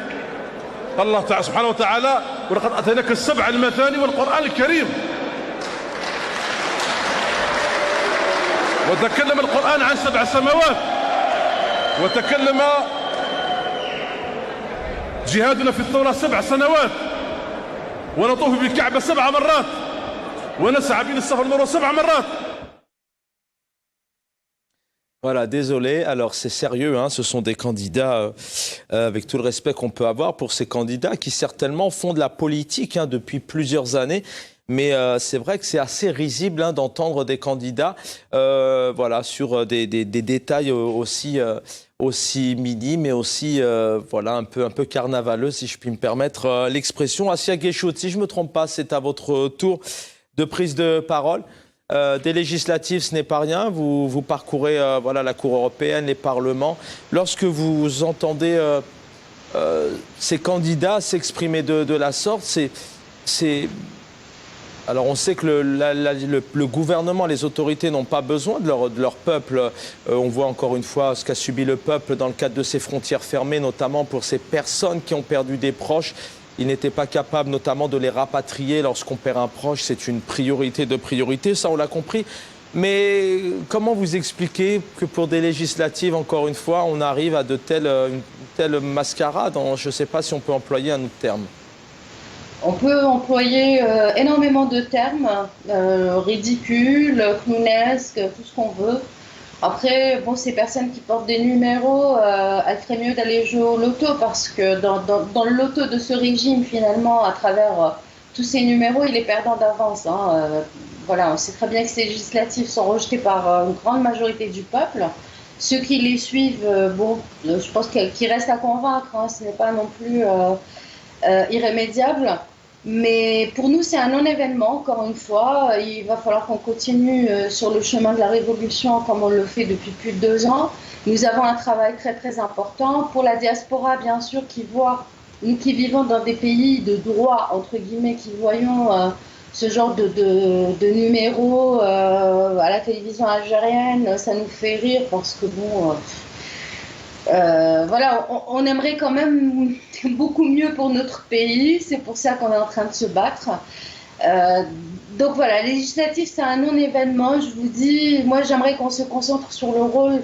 الله تعالى سبحانه وتعالى. ولقد أتيناك السبع المثاني والقرآن الكريم. وتكلم القرآن عن 7 سماوات، وتكلم جهادنا في الثورة 7 سنوات، ونطوف بالكعبة 7 مرات، ونسعى بين الصفا والمروة 7 مرات. Voilà, désolé. Alors, c'est sérieux, ce sont des candidats, avec tout le respect qu'on peut avoir pour ces candidats qui certainement font de la politique depuis plusieurs années. Mais c'est vrai que c'est assez risible d'entendre des candidats voilà, sur des détails aussi minimes, mais aussi voilà, un peu carnavaleux, si je puis me permettre l'expression. Assia Guéchoud, si je ne me trompe pas, c'est à votre tour de prise de parole. Des législatives, ce n'est pas rien. Vous parcourez voilà, la Cour européenne, les parlements. Lorsque vous entendez ces candidats s'exprimer de la sorte, alors on sait que le gouvernement, les autorités n'ont pas besoin de leur peuple. On voit encore une fois ce qu'a subi le peuple dans le cadre de ces frontières fermées, notamment pour ces personnes qui ont perdu des proches. Ils n'étaient pas capables notamment de les rapatrier lorsqu'on perd un proche. C'est une priorité de priorité, ça on l'a compris. Mais comment vous expliquez que pour des législatives, encore une fois, on arrive à une telle mascarade? Je ne sais pas si on peut employer un autre terme. On peut employer énormément de termes, ridicule, clownesque, tout ce qu'on veut. Après, bon, ces personnes qui portent des numéros, elles feraient mieux d'aller jouer au loto parce que dans le loto de ce régime, finalement, à travers tous ces numéros, il est perdant d'avance. Voilà, on sait très bien que ces législatives sont rejetées par une grande majorité du peuple. Ceux qui les suivent, bon, je pense qu'il reste à convaincre, ce n'est pas non plus irrémédiable. Mais pour nous, c'est un non-événement, encore une fois. Il va falloir qu'on continue sur le chemin de la révolution comme on le fait depuis plus de 2 ans. Nous avons un travail très très important. Pour la diaspora, bien sûr, nous qui vivons dans des pays de droit, entre guillemets, qui voyons ce genre de numéros à la télévision algérienne, ça nous fait rire parce que bon... voilà, on aimerait quand même beaucoup mieux pour notre pays, c'est pour ça qu'on est en train de se battre. Donc voilà, législatif, c'est un non-événement, je vous dis, moi j'aimerais qu'on se concentre sur le rôle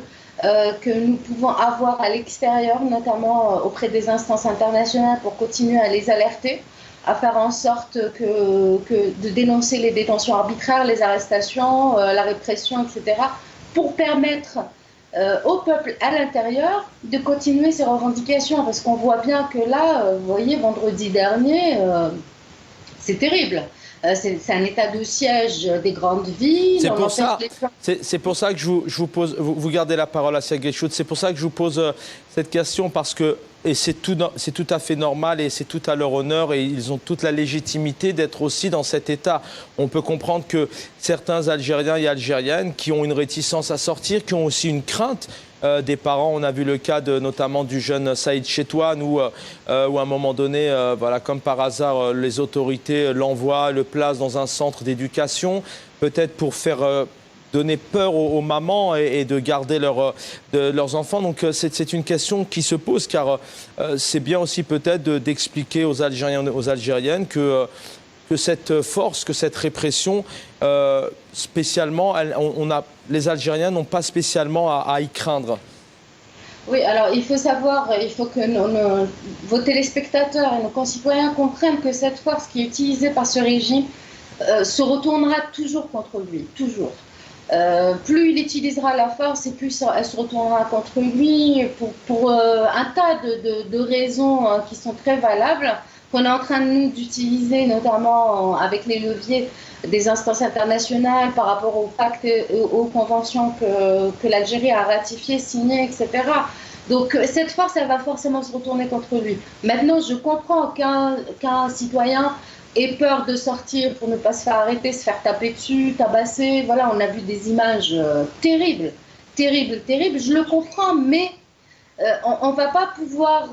que nous pouvons avoir à l'extérieur, notamment auprès des instances internationales pour continuer à les alerter, à faire en sorte de dénoncer les détentions arbitraires, les arrestations, la répression, etc., pour permettre au peuple à l'intérieur de continuer ses revendications. Parce qu'on voit bien que là, vous voyez, vendredi dernier, c'est terrible. C'est un état de siège des grandes villes. C'est pour ça que je vous pose, vous gardez la parole à Sergueï-Choud, c'est pour ça que je vous pose cette question, parce que, et c'est tout à fait normal et c'est tout à leur honneur et ils ont toute la légitimité d'être aussi dans cet état. On peut comprendre que certains Algériens et Algériennes qui ont une réticence à sortir, qui ont aussi une crainte des parents. On a vu le cas notamment du jeune Saïd Chetouane où à un moment donné, voilà, comme par hasard, les autorités l'envoient, le placent dans un centre d'éducation, peut-être pour faire donner peur aux mamans et de garder leurs enfants. Donc c'est une question qui se pose, car c'est bien aussi peut-être d'expliquer aux Algériens et aux Algériennes que cette force, que cette répression, spécialement, les Algériens n'ont pas spécialement à y craindre. Oui, alors il faut savoir, il faut que vos téléspectateurs et nos concitoyens comprennent que cette force qui est utilisée par ce régime se retournera toujours contre lui, toujours. Plus il utilisera la force et plus elle se retournera contre lui pour un tas de raisons qui sont très valables, qu'on est en train d'utiliser, notamment avec les leviers des instances internationales par rapport aux pactes et aux conventions que l'Algérie a ratifiées, signées, etc. Donc cette force, elle va forcément se retourner contre lui. Maintenant, je comprends qu'un citoyen ait peur de sortir pour ne pas se faire arrêter, se faire taper dessus, tabasser. Voilà, on a vu des images terribles, terribles, terribles. Je le comprends, mais on ne va pas pouvoir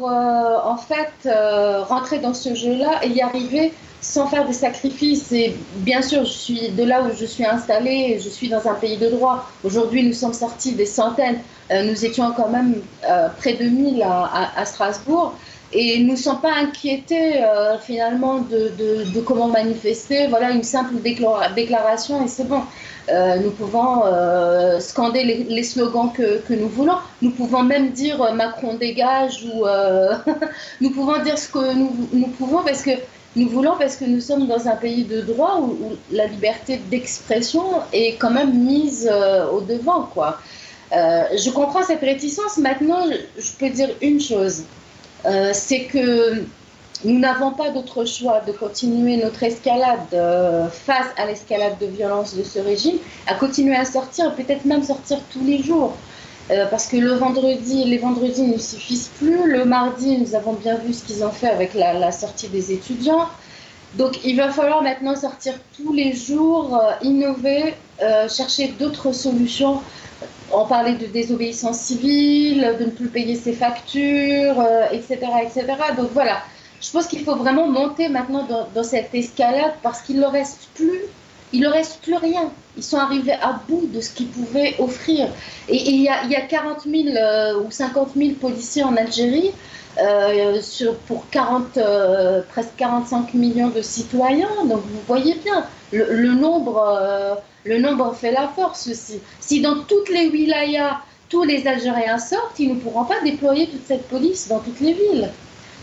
rentrer dans ce jeu-là et y arriver sans faire des sacrifices. Et bien sûr, je suis de là où je suis installée, je suis dans un pays de droit. Aujourd'hui, nous sommes sortis des centaines. Nous étions quand même près de 1000 à Strasbourg. Et nous ne sommes pas inquiétés finalement de comment manifester. Voilà, une simple déclaration et c'est bon. Nous pouvons scander les slogans que nous voulons. Nous pouvons même dire Macron dégage ou nous pouvons dire ce que nous pouvons parce que nous sommes dans un pays de droit où la liberté d'expression est quand même mise au devant, quoi. Je comprends cette réticence. Maintenant, je peux dire une chose. C'est que nous n'avons pas d'autre choix de continuer notre escalade face à l'escalade de violence de ce régime, à continuer à sortir, peut-être même sortir tous les jours. Parce que les vendredis ne suffisent plus. Le mardi, nous avons bien vu ce qu'ils ont fait avec la sortie des étudiants. Donc il va falloir maintenant sortir tous les jours, innover, chercher d'autres solutions. On parlait de désobéissance civile, de ne plus payer ses factures, etc., etc. Donc voilà, je pense qu'il faut vraiment monter maintenant dans cette escalade parce qu'il ne leur reste plus rien. Ils sont arrivés à bout de ce qu'ils pouvaient offrir. Et il y a 40 000 ou 50 000 policiers en Algérie pour presque 45 millions de citoyens. Donc vous voyez bien, le nombre fait la force aussi. Si dans toutes les wilayas, tous les Algériens sortent, ils ne pourront pas déployer toute cette police dans toutes les villes.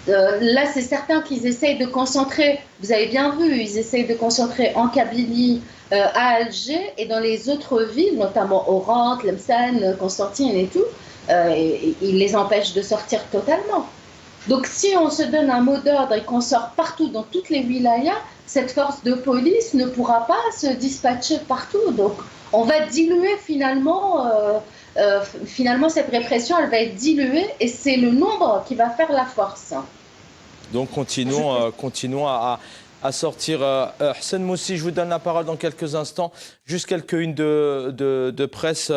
Là, c'est certain qu'ils essayent de concentrer, vous avez bien vu, ils essayent de concentrer en Kabylie, à Alger et dans les autres villes, notamment Oran, Tlemcen, Constantine et tout, ils les empêchent de sortir totalement. Donc si on se donne un mot d'ordre et qu'on sort partout dans toutes les wilayas, cette force de police ne pourra pas se dispatcher partout. Donc on va diluer finalement cette répression, elle va être diluée et c'est le nombre qui va faire la force. Donc continuons à sortir. Hassan Moussi, je vous donne la parole dans quelques instants. Juste quelques-unes de presse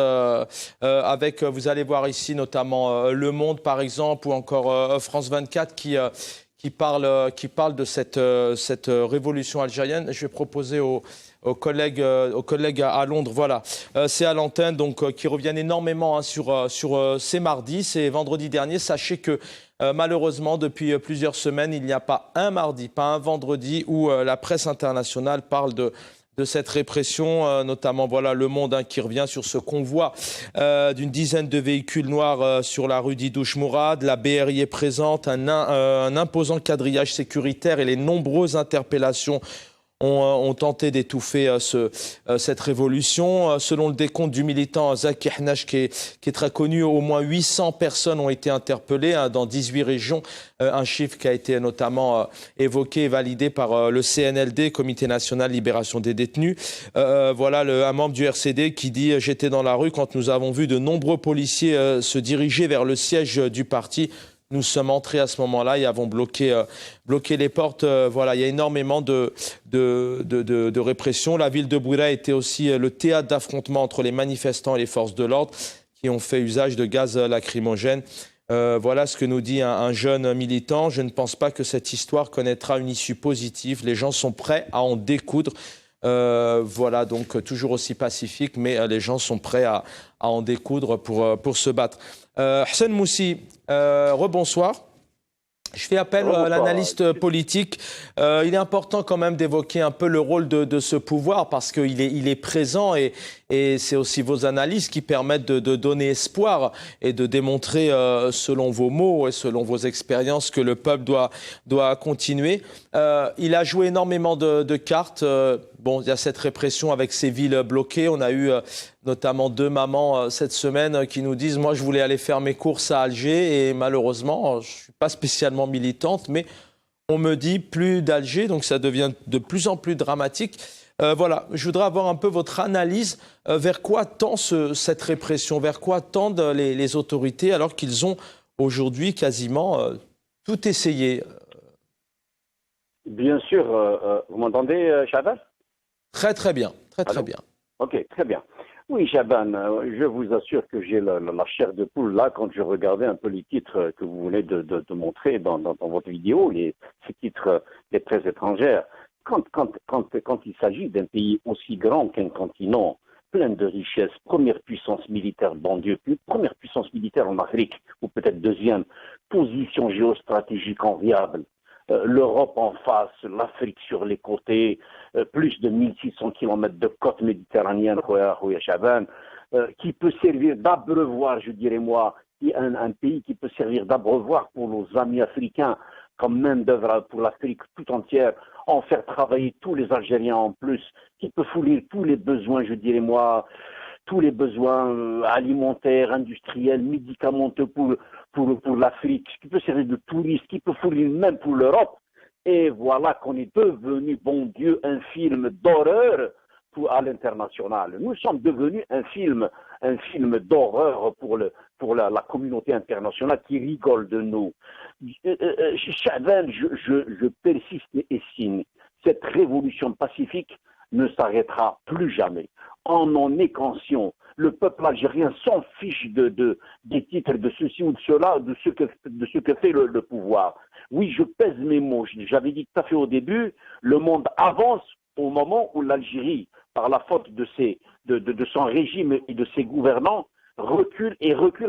avec, vous allez voir ici notamment Le Monde par exemple ou encore France 24 qui parle de cette révolution algérienne. Je vais proposer aux collègues à Londres, voilà, c'est à l'antenne, donc qui reviennent énormément sur ces mardis, ces vendredis derniers. Sachez que malheureusement, depuis plusieurs semaines, il n'y a pas un mardi, pas un vendredi où la presse internationale parle de cette répression, notamment voilà Le Monde qui revient sur ce convoi d'une dizaine de véhicules noirs sur la rue d'Idouche Mourad. La BRI est présente, un imposant quadrillage sécuritaire et les nombreuses interpellations ont tenté d'étouffer cette révolution. Selon le décompte du militant Zaki Hnash, qui est très connu, au moins 800 personnes ont été interpellées dans 18 régions. Un chiffre qui a été notamment évoqué et validé par le CNLD, Comité national libération des détenus. Voilà un membre du RCD qui dit « J'étais dans la rue quand nous avons vu de nombreux policiers se diriger vers le siège du parti. Nous sommes entrés à ce moment-là et avons bloqué les portes. » Voilà, il y a énormément de répression. La ville de Bouira était aussi le théâtre d'affrontements entre les manifestants et les forces de l'ordre qui ont fait usage de gaz lacrymogène. Voilà ce que nous dit un jeune militant. Je ne pense pas que cette histoire connaîtra une issue positive. Les gens sont prêts à en découdre. Voilà, donc toujours aussi pacifique, mais les gens sont prêts à en découdre pour se battre. Hassan Moussi, rebonsoir. Je fais appel à l'analyste politique. Il est important quand même d'évoquer un peu le rôle de ce pouvoir parce qu'il est présent et c'est aussi vos analyses qui permettent de donner espoir et de démontrer, selon vos mots et selon vos expériences, que le peuple doit continuer. Il a joué énormément de cartes. Bon, il y a cette répression avec ces villes bloquées. On a eu notamment 2 mamans cette semaine qui nous disent « Moi, je voulais aller faire mes courses à Alger et malheureusement, je ne suis pas spécialement militante, mais on me dit plus d'Alger, donc ça devient de plus en plus dramatique. » Voilà, je voudrais avoir un peu votre analyse. Vers quoi tend cette répression? Vers quoi tendent les autorités alors qu'ils ont aujourd'hui quasiment tout essayé? Bien sûr. Vous m'entendez, Chaban? Très très bien, très bien. Ok, très bien. Oui, Chaban, je vous assure que j'ai la chair de poule là quand je regardais un peu les titres que vous venez de montrer dans votre vidéo, ces titres des presses étrangères. Quand il s'agit d'un pays aussi grand qu'un continent, plein de richesses, première puissance militaire, bon Dieu, première puissance militaire en Afrique, ou peut-être deuxième, position géostratégique enviable, l'Europe en face, l'Afrique sur les côtés, plus de 1600 km de côte méditerranéenne, qui peut servir d'abreuvoir, je dirais moi, un pays qui peut servir d'abreuvoir pour nos amis africains, comme main d'œuvre pour l'Afrique tout entière, en faire travailler tous les Algériens en plus, qui peut fournir tous les besoins, je dirais moi, tous les besoins alimentaires, industriels, médicamenteux pour l'Afrique, qui peut servir de touriste, qui peut fournir même pour l'Europe. Et voilà qu'on est devenu, bon Dieu, un film d'horreur à l'international. Nous sommes devenus un film d'horreur pour la communauté internationale qui rigole de nous. Chaban, je persiste et signe. Cette révolution pacifique ne s'arrêtera plus jamais. On en est conscient. Le peuple algérien s'en fiche des titres de ceci ou de cela, de ce que fait le pouvoir. Oui, je pèse mes mots. J'avais dit tout à fait au début, le monde avance au moment où l'Algérie, par la faute de son régime et de ses gouvernants, recule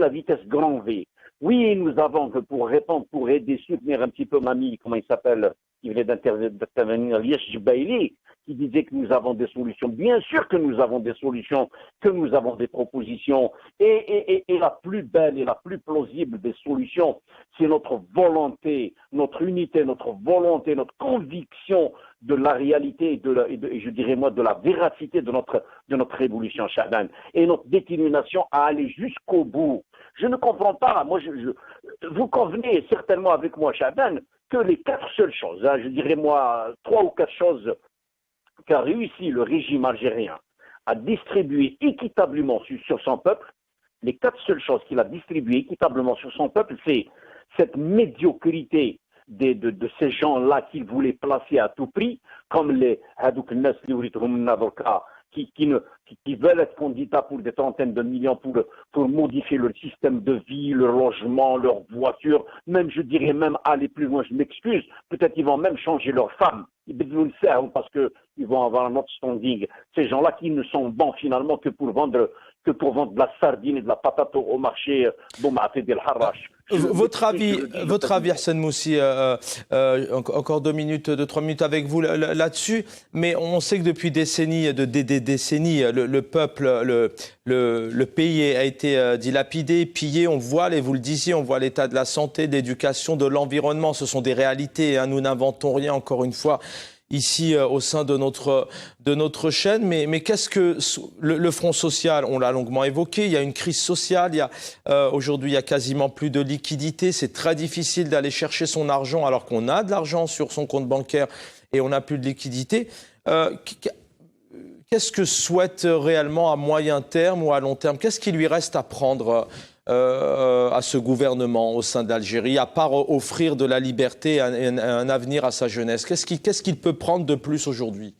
à vitesse grand V. Oui, nous avons que pour répondre, pour aider, soutenir un petit peu Mamie, comment il s'appelle, qui venait d'intervenir, Liesh Jbaili, qui disait que nous avons des solutions. Bien sûr que nous avons des solutions, que nous avons des propositions. Et la plus belle et la plus plausible des solutions, c'est notre volonté, notre unité, notre volonté, notre conviction de la réalité et je dirais moi de la véracité de notre révolution, Chaban, et notre détermination à aller jusqu'au bout. Je ne comprends pas, moi vous convenez certainement avec moi, Chaban, que les 4 seules choses, je dirais moi 3 ou 4 choses qu'a réussi le régime algérien à distribuer équitablement sur son peuple, les 4 seules choses qu'il a distribuées équitablement sur son peuple, c'est cette médiocrité de ces gens-là qu'il voulait placer à tout prix, comme les Hadouk Nas qui veulent être candidats pour des centaines de millions pour modifier leur système de vie, leur logement, leur voiture, même je dirais même aller plus loin, je m'excuse, peut-être ils vont même changer leur femme, parce qu'ils vont avoir un autre standing. Ces gens-là qui ne sont bons finalement que pour vendre de la sardine et de la patate au marché del Harrach. Votre avis, Hassan Moussi, encore 2 minutes, 3 minutes avec vous là-dessus, mais on sait que depuis des décennies, le peuple, le pays a été dilapidé, pillé. On voit, vous le disiez, on voit l'état de la santé, de l'éducation, de l'environnement. Ce sont des réalités, hein, nous n'inventons rien, encore une fois. ici au sein de notre chaîne. Mais qu'est-ce que le Front social, on l'a longuement évoqué, il y a une crise sociale, aujourd'hui il y a quasiment plus de liquidité, c'est très difficile d'aller chercher son argent alors qu'on a de l'argent sur son compte bancaire et on n'a plus de liquidité. Qu'est-ce que souhaite réellement à moyen terme ou à long terme? Qu'est-ce qui lui reste à prendre à ce gouvernement au sein d'Algérie, à part offrir de la liberté et un avenir à sa jeunesse? Qu'est-ce qu'il peut prendre de plus aujourd'hui?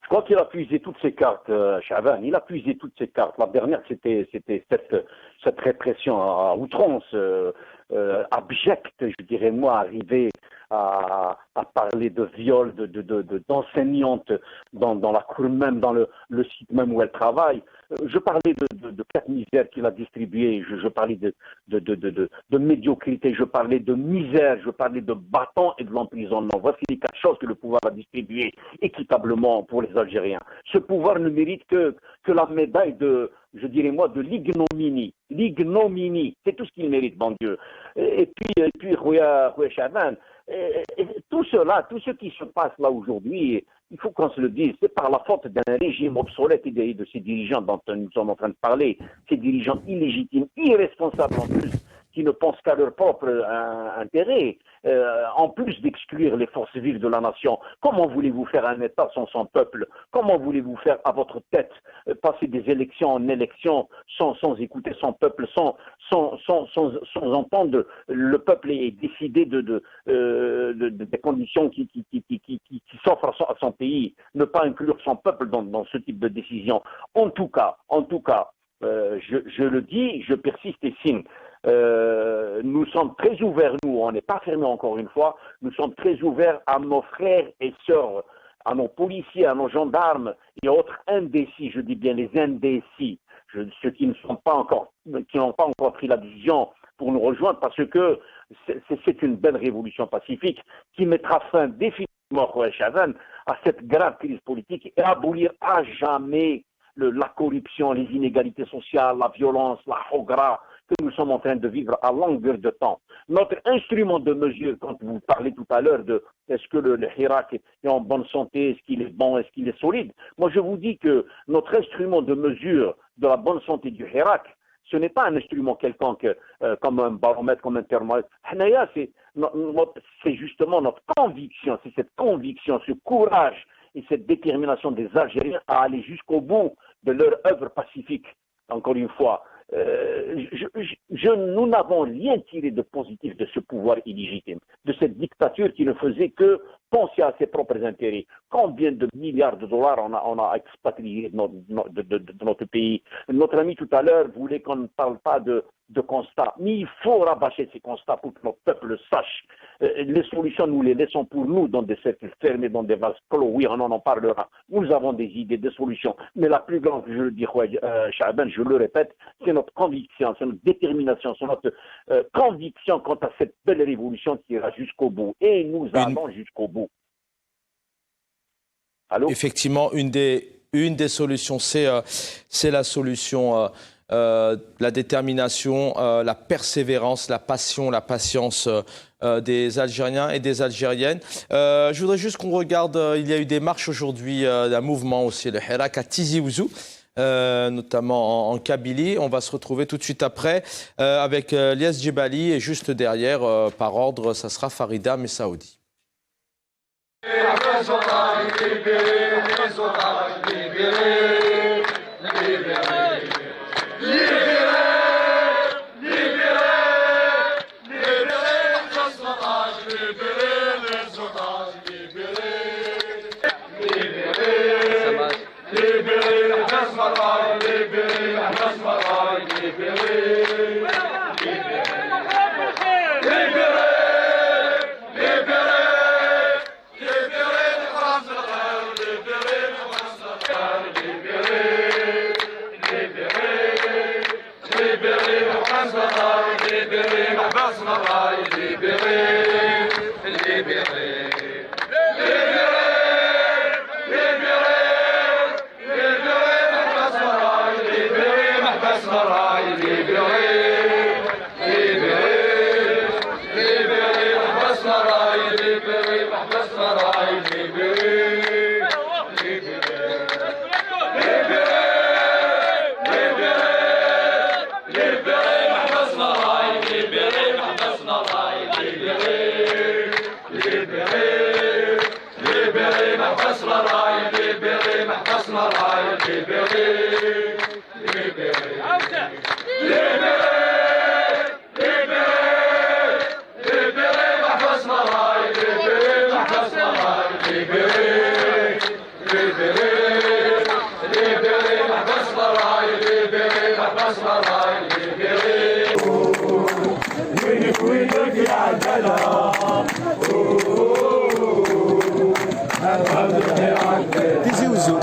Je crois qu'il a puisé toutes ses cartes, Chavan. Il a puisé toutes ses cartes. La dernière, c'était cette répression à outrance, abjecte, je dirais moi, arriver à parler de viol d'enseignantes dans la cour même, dans le site même où elle travaille. Je parlais de quatre misères qu'il a distribuées, je parlais de médiocrité, je parlais de misère, je parlais de bâton et de l'emprisonnement. Voici les quatre choses que le pouvoir a distribuées équitablement pour les Algériens. Ce pouvoir ne mérite que la médaille je dirais moi, de l'ignominie. L'ignominie, c'est tout ce qu'il mérite, bon Dieu. Et puis, Rouya Chavan, tout ce qui se passe là aujourd'hui, il faut qu'on se le dise, c'est par la faute d'un régime obsolète et de ces dirigeants dont nous sommes en train de parler, ces dirigeants illégitimes, irresponsables en plus, qui ne pensent qu'à leur propre intérêt, en plus d'exclure les forces vives de la nation. Comment voulez-vous faire un État sans son peuple? Comment voulez-vous faire à votre tête passer des élections en élections sans écouter son peuple, sans entendre le peuple et décider des conditions qui s'offrent à son pays, ne pas inclure son peuple dans ce type de décision. En tout cas, je le dis, je persiste et signe. Nous sommes très ouverts, on n'est pas fermés encore une fois, nous sommes très ouverts à nos frères et sœurs, à nos policiers, à nos gendarmes et autres indécis, je dis bien les indécis, ceux qui n'ont pas encore pris la décision pour nous rejoindre, parce que c'est une belle révolution pacifique qui mettra fin définitivement à cette grave crise politique et abolir à jamais la corruption, les inégalités sociales, la violence, la hogra que nous sommes en train de vivre à longueur de temps. Notre instrument de mesure, quand vous parlez tout à l'heure de est-ce que le Hirak est en bonne santé, est-ce qu'il est bon, est-ce qu'il est solide, moi je vous dis que notre instrument de mesure de la bonne santé du Hirak, ce n'est pas un instrument quelconque comme un baromètre, comme un thermomètre. C'est justement notre conviction, c'est cette conviction, ce courage et cette détermination des Algériens à aller jusqu'au bout de leur œuvre pacifique. Encore une fois, nous n'avons rien tiré de positif de ce pouvoir illégitime, de cette dictature qui ne faisait que penser à ses propres intérêts. Combien de milliards de dollars on a expatriés de notre pays? Notre ami tout à l'heure voulait qu'on ne parle pas de constats, mais il faut rabâcher ces constats pour que notre peuple le sache. Les solutions, nous les laissons pour nous dans des cercles fermés, dans des vases clos. Oui, on en parlera. Nous avons des idées, des solutions. Mais la plus grande, je le dis, Chaban, je le répète, c'est notre conviction, c'est notre détermination, c'est notre conviction quant à cette belle révolution qui ira jusqu'au bout. Et nous allons jusqu'au bout. Allô? Effectivement, une des solutions, c'est la solution... la détermination, la persévérance, la passion, la patience des Algériens et des Algériennes. Je voudrais juste qu'on regarde, il y a eu des marches aujourd'hui d'un mouvement aussi, le Hirak à Tizi Ouzou, notamment en Kabylie. On va se retrouver tout de suite après avec Lies Djebali et juste derrière, par ordre, ça sera Farida Messaoudi. تيزي وزو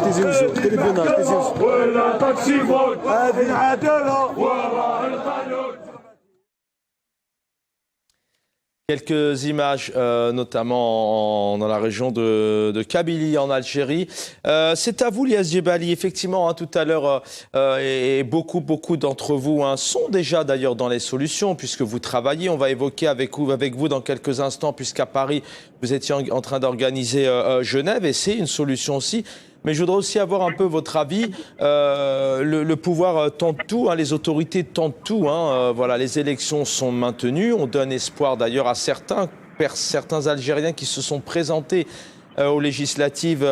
تليفونات تيزي وزو ولا تاكسي فوت هذه العدالة وراء القانون. Quelques images, notamment dans la région de Kabylie, en Algérie. C'est à vous, Lias Djebali. Effectivement, hein, tout à l'heure, et beaucoup d'entre vous sont déjà d'ailleurs dans les solutions, puisque vous travaillez. On va évoquer avec vous dans quelques instants, puisqu'à Paris, vous étiez en train d'organiser Genève, et c'est une solution aussi. Mais je voudrais aussi avoir un peu votre avis. Le pouvoir tente tout, hein, les autorités tentent tout. Voilà, les élections sont maintenues. On donne espoir d'ailleurs à certains Algériens qui se sont présentés aux législatives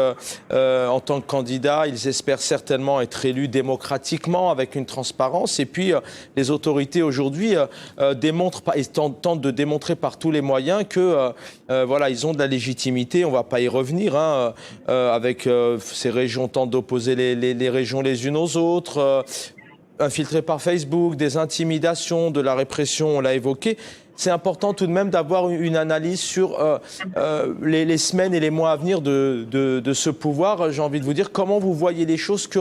en tant que candidats. Ils espèrent certainement être élus démocratiquement avec une transparence. Et puis les autorités aujourd'hui tentent de démontrer par tous les moyens que voilà, ils ont de la légitimité. On ne va pas y revenir. Avec ces régions tentent d'opposer les régions les unes aux autres, infiltrées par Facebook, des intimidations, de la répression, on l'a évoqué. C'est important tout de même d'avoir une analyse sur les semaines et les mois à venir de ce pouvoir. J'ai envie de vous dire comment vous voyez les choses, que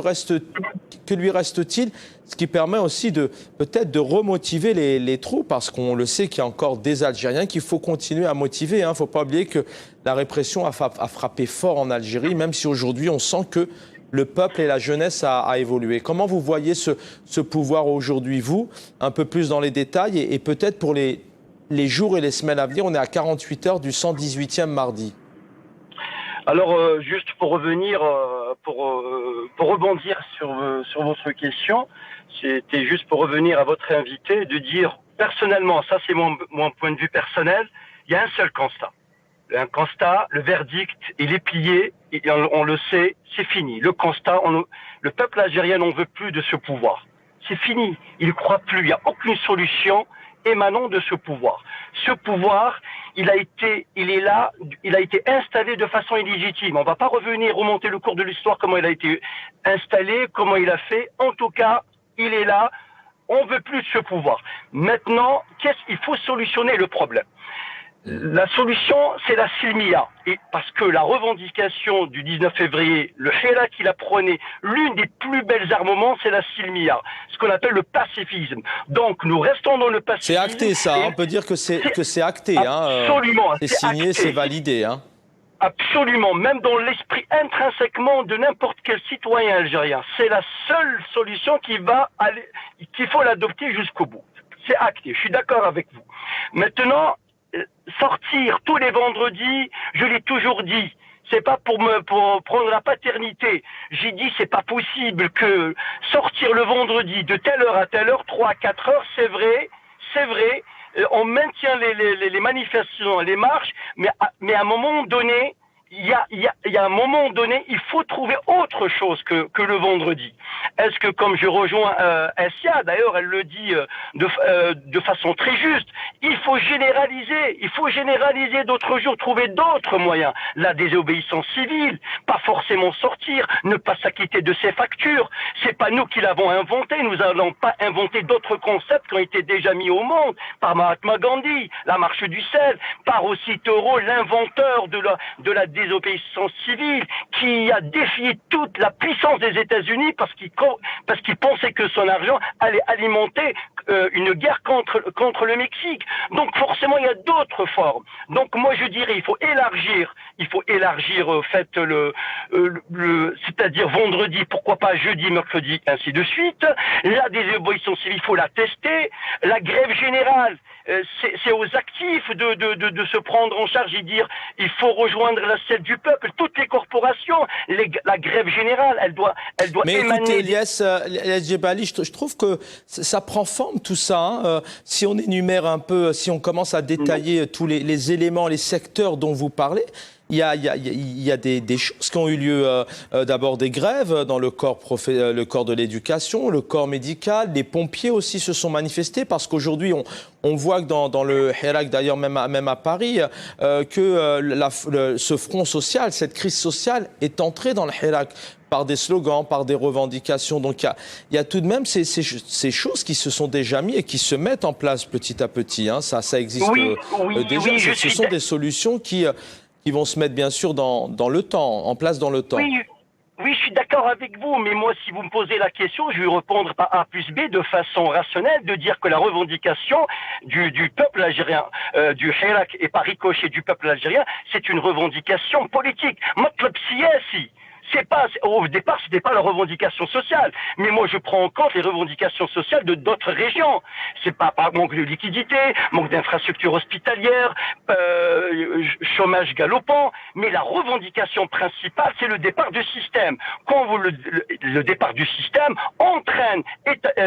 lui reste-t-il, ce qui permet aussi peut-être de remotiver les troupes, parce qu'on le sait qu'il y a encore des Algériens qu'il faut continuer à motiver. Il ne faut pas oublier que la répression a frappé fort en Algérie, même si aujourd'hui on sent que le peuple et la jeunesse a évolué. Comment vous voyez ce pouvoir aujourd'hui, vous, un peu plus dans les détails, et peut-être pour les jours et les semaines à venir? On est à 48 heures du 118e mardi. Alors, juste pour revenir, pour rebondir sur votre question, c'était juste pour revenir à votre invité, de dire, personnellement, ça c'est mon point de vue personnel, il y a un seul constat. Un constat, le verdict, il est plié, et on le sait, c'est fini. Le constat, le peuple algérien n'en veut plus de ce pouvoir. C'est fini, il ne croit plus, il n'y a aucune solution émanant de ce pouvoir. Ce pouvoir, il a été installé de façon illégitime. On ne va pas remonter le cours de l'histoire, comment il a été installé, comment il a fait. En tout cas, il est là. On ne veut plus de ce pouvoir. Maintenant, il faut solutionner le problème. La solution, c'est la silmia. Et parce que la revendication du 19 février, le Hela qu'il apprenait, l'une des plus belles armements, c'est la silmia, ce qu'on appelle le pacifisme. Donc, nous restons dans le pacifisme. C'est acté, ça. On peut dire que c'est acté. Absolument. C'est signé, c'est validé. Absolument. Même dans l'esprit intrinsèquement de n'importe quel citoyen algérien. C'est la seule solution qu'il faut l'adopter jusqu'au bout. C'est acté. Je suis d'accord avec vous. Maintenant, sortir tous les vendredis, je l'ai toujours dit, c'est pas pour prendre la paternité. J'ai dit c'est pas possible que sortir le vendredi de telle heure à telle heure, 3 à 4 heures, c'est vrai, on maintient les manifestations, les marches, mais à un moment donné, il y a un moment donné, il faut trouver autre chose que le vendredi. Est-ce que, comme je rejoins Essia, d'ailleurs, elle le dit de façon très juste, il faut généraliser d'autres jours, trouver d'autres moyens. La désobéissance civile, pas forcément sortir, ne pas s'acquitter de ses factures. C'est pas nous qui l'avons inventé, nous n'allons pas inventer d'autres concepts qui ont été déjà mis au monde par Mahatma Gandhi, la marche du sel, par aussi Thoreau, l'inventeur de la désobéissance civile, qui a défié toute la puissance des États-Unis parce qu'il pensait que son argent allait alimenter une guerre contre le Mexique. Donc forcément, il y a d'autres formes. Donc moi, je dirais, il faut élargir c'est-à-dire vendredi, pourquoi pas jeudi, mercredi, ainsi de suite. La désobéissance civile, il faut la tester. La grève générale, c'est aux actifs de se prendre en charge et dire il faut rejoindre la selle du peuple. Toutes les corporations, la grève générale, elle doit mais émaner... écoutez, Lias Djebali, je trouve que ça prend forme tout ça. Si on énumère un peu, si on commence à détailler tous les éléments, les secteurs dont vous parlez, il y a des choses qui ont eu lieu, d'abord des grèves dans le corps de l'éducation, le corps médical, les pompiers aussi se sont manifestés parce qu'aujourd'hui on voit que dans le Hirak, d'ailleurs même à Paris, que ce front social, cette crise sociale est entrée dans le Hirak par des slogans, par des revendications. Donc il y a tout de même ces choses qui se sont déjà mises et qui se mettent en place petit à petit. Hein. Ça existe déjà. Oui, ce sont des solutions qui vont se mettre bien sûr en place dans le temps. Oui, je suis d'accord avec vous, mais moi, si vous me posez la question, je vais répondre par A plus B de façon rationnelle, de dire que la revendication du peuple algérien, du Hirak et par ricochet du peuple algérien, c'est une revendication politique. Matlab siyasi. Au départ, c'était pas la revendication sociale. Mais moi, je prends en compte les revendications sociales de d'autres régions. C'est pas manque de liquidité, manque d'infrastructures hospitalières, chômage galopant. Mais la revendication principale, c'est le départ du système. Quand le départ du système entraîne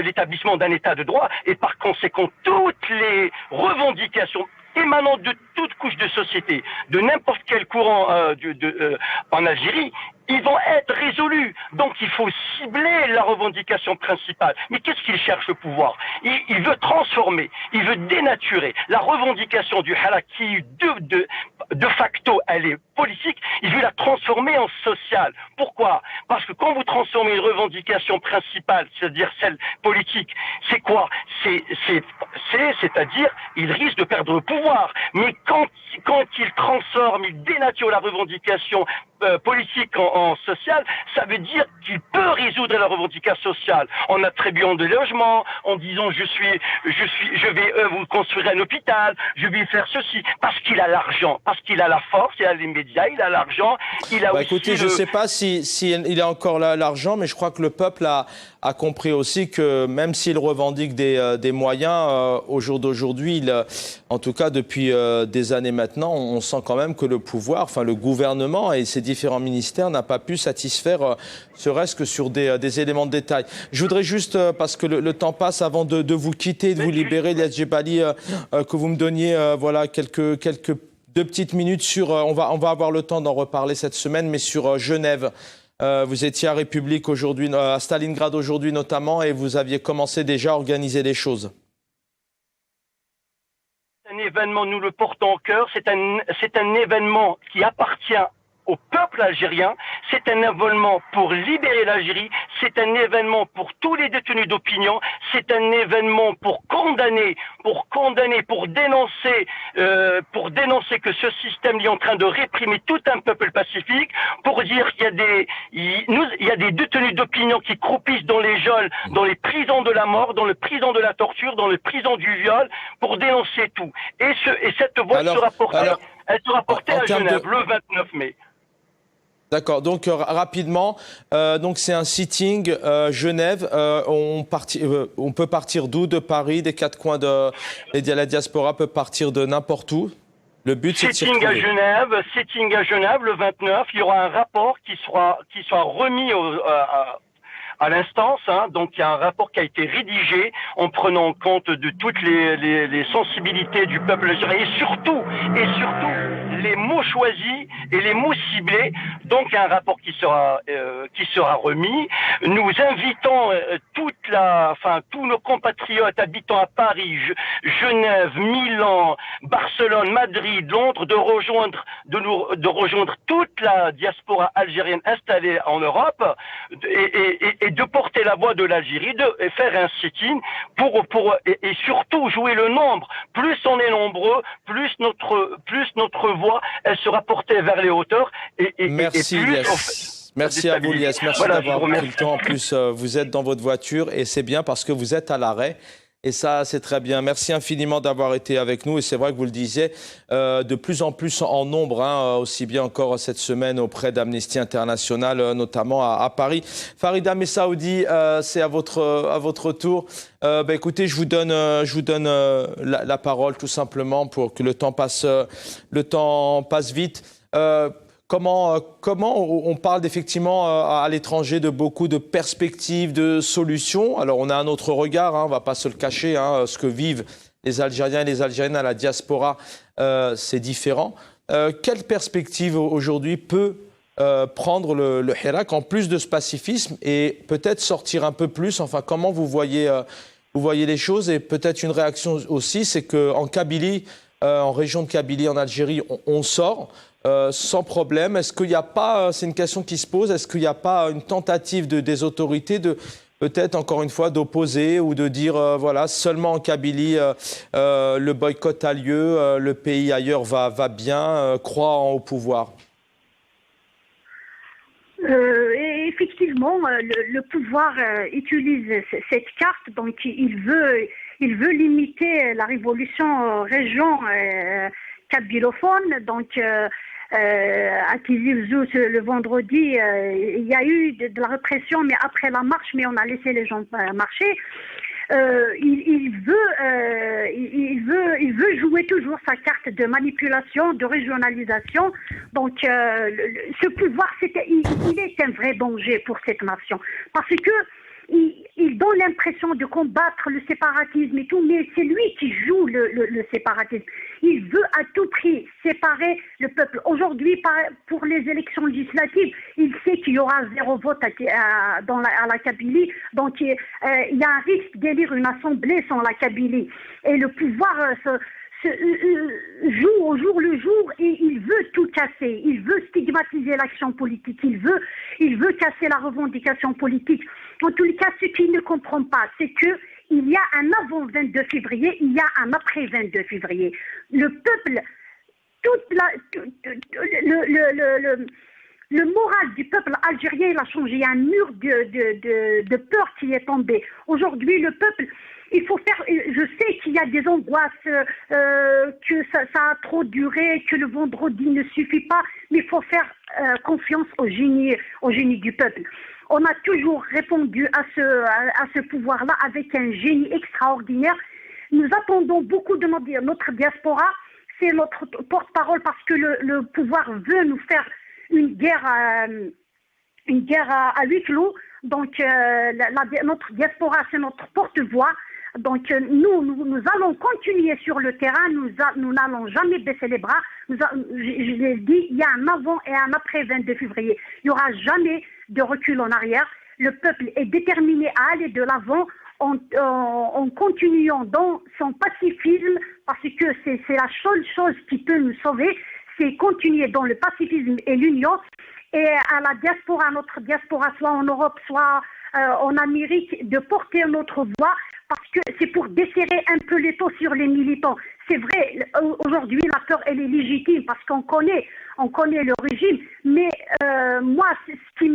l'établissement d'un état de droit et par conséquent toutes les revendications émanant de toute couche de société, de n'importe quel courant en Algérie, ils vont être résolus. Donc il faut cibler la revendication principale. Mais qu'est-ce qu'il cherche le pouvoir? Il veut transformer, il veut dénaturer la revendication du Hirak qui de facto elle est politique, il veut la transformer en sociale. Pourquoi? Parce que quand vous transformez une revendication principale, c'est-à-dire celle politique, c'est quoi? C'est-à-dire il risque de perdre le pouvoir. Mais quand il transforme, il dénature la revendication politique en social, ça veut dire qu'il peut résoudre la revendication sociale en attribuant des logements, en disant je vais vous construire un hôpital, je vais faire ceci, parce qu'il a l'argent, parce qu'il a la force, il a les médias, il a l'argent, il a aussi écoutez, je ne sais pas si il a encore l'argent, mais je crois que le peuple a compris aussi que même s'il revendique des moyens, au jour d'aujourd'hui, en tout cas depuis des années maintenant, on sent quand même que le pouvoir, enfin le gouvernement et ses différents ministères n'a pas pu satisfaire, serait-ce que sur des éléments de détail. Je voudrais juste, parce que le temps passe, avant de vous quitter, de vous libérer, Ilyas Djebali, que vous me donniez quelques 2 petites minutes sur, on va avoir le temps d'en reparler cette semaine, mais sur Genève. Vous étiez à République aujourd'hui, à Stalingrad aujourd'hui notamment, et vous aviez commencé déjà à organiser les choses. Un événement, nous le portons au cœur, c'est un événement qui appartient au peuple algérien, c'est un événement pour libérer l'Algérie, c'est un événement pour tous les détenus d'opinion, c'est un événement pour dénoncer que ce système est en train de réprimer tout un peuple pacifique, pour dire qu'il y a des détenus d'opinion qui croupissent dans les geôles, dans les prisons de la mort, dans les prisons de la torture, dans les prisons du viol, pour dénoncer tout. Et cette voix sera portée à Genève le 29 mai. D'accord, donc rapidement, donc c'est un sitting Genève, on peut partir d'où? De Paris, des 4 coins de la diaspora peut partir de n'importe où. Le but c'est de sitting à Genève le 29, il y aura un rapport qui sera remis à l'instance, hein. Donc il y a un rapport qui a été rédigé en prenant en compte de toutes les sensibilités du peuple algérien et surtout les mots choisis et les mots ciblés. Donc il y a un rapport qui sera remis. Nous invitons tous nos compatriotes habitant à Paris, Genève, Milan, Barcelone, Madrid, Londres de rejoindre toute la diaspora algérienne installée en Europe et de porter la voix de l'Algérie, et faire un sit-in et surtout jouer le nombre. Plus on est nombreux, plus notre voix elle sera portée vers les hauteurs. Merci Ilyas. Merci à vous Ilyas, merci d'avoir pris le temps. En plus, vous êtes dans votre voiture et c'est bien parce que vous êtes à l'arrêt. Et ça, c'est très bien. Merci infiniment d'avoir été avec nous. Et c'est vrai que vous le disiez, de plus en plus en nombre, hein, aussi bien encore cette semaine auprès d'Amnesty International, notamment à Paris. Farida Messaoudi, c'est à votre tour. Écoutez, je vous donne la parole tout simplement pour que le temps passe vite. Comment on parle effectivement à l'étranger de beaucoup de perspectives, de solutions. Alors on a un autre regard, hein, on ne va pas se le cacher, hein, ce que vivent les Algériens et les Algériennes à la diaspora, c'est différent. quelle perspective aujourd'hui peut prendre le Hirak en plus de ce pacifisme et peut-être sortir un peu plus, enfin comment vous voyez les choses? Et peut-être une réaction aussi, c'est qu'en Kabylie, en région de Kabylie, en Algérie, on sort sans problème. Est-ce qu'il n'y a pas, c'est une question qui se pose, est-ce qu'il n'y a pas une tentative des autorités de peut-être encore une fois d'opposer ou de dire voilà, seulement en Kabylie le boycott a lieu, le pays ailleurs va bien, croit au pouvoir? Effectivement, le pouvoir utilise cette carte, donc il veut limiter la révolution région kabylophone. Donc à Tizi Ouzou le vendredi, il y a eu de la répression, mais après la marche, mais on a laissé les gens marcher. Il veut jouer toujours sa carte de manipulation, de régionalisation. Donc, ce pouvoir, il est un vrai danger pour cette nation, parce que il donne l'impression de combattre le séparatisme et tout, mais c'est lui qui joue le séparatisme. Il veut à tout prix séparer le peuple. Aujourd'hui, pour les élections législatives, il sait qu'il y aura 0 vote à la Kabylie, donc il y a un risque d'élire une assemblée sans la Kabylie. Et le pouvoir joue au jour le jour et il veut tout casser. Il veut stigmatiser l'action politique. Il veut casser la revendication politique. En tous les cas, ce qu'il ne comprend pas, c'est que il y a un avant 22 février, il y a un après 22 février. Le peuple, le moral du peuple algérien, il a changé. Il y a un mur de peur qui est tombé. Aujourd'hui, le peuple, il faut faire. Je sais qu'il y a des angoisses, que ça a trop duré, que le vendredi ne suffit pas, mais il faut faire confiance au génie du peuple. On a toujours répondu à ce pouvoir-là avec un génie extraordinaire. Nous attendons beaucoup de notre diaspora. C'est notre porte-parole parce que le pouvoir veut nous faire une guerre à huis clos. Donc, notre diaspora, c'est notre porte-voix. Donc, nous allons continuer sur le terrain. Nous n'allons jamais baisser les bras. Je l'ai dit, il y a un avant et un après 22 février. Il n'y aura jamais de recul en arrière. Le peuple est déterminé à aller de l'avant en continuant dans son pacifisme, parce que c'est la seule chose qui peut nous sauver, c'est continuer dans le pacifisme et l'union. Et à la diaspora, notre diaspora, soit en Europe, soit en Amérique, de porter notre voix, parce que c'est pour desserrer un peu les taux sur les militants. C'est vrai, aujourd'hui, la peur, elle est légitime, parce qu'on connaît le régime, mais moi, ce qui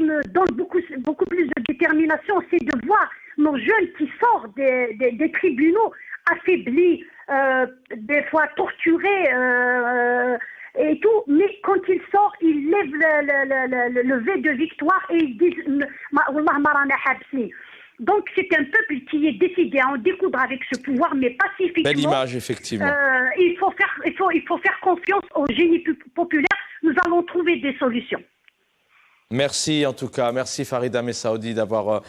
me donne beaucoup plus de détermination, c'est de voir nos jeunes qui sortent des tribunaux affaiblis, des fois torturés, et tout, mais quand ils sortent, ils lèvent le V de victoire et ils disent Wallah marana habsni. Donc c'est un peuple qui est décidé à en découdre avec ce pouvoir, mais pacifiquement. Belle image, effectivement. Il faut faire confiance au génie populaire. Nous allons trouver des solutions. Merci en tout cas, merci Farida Messaoudi d'avoir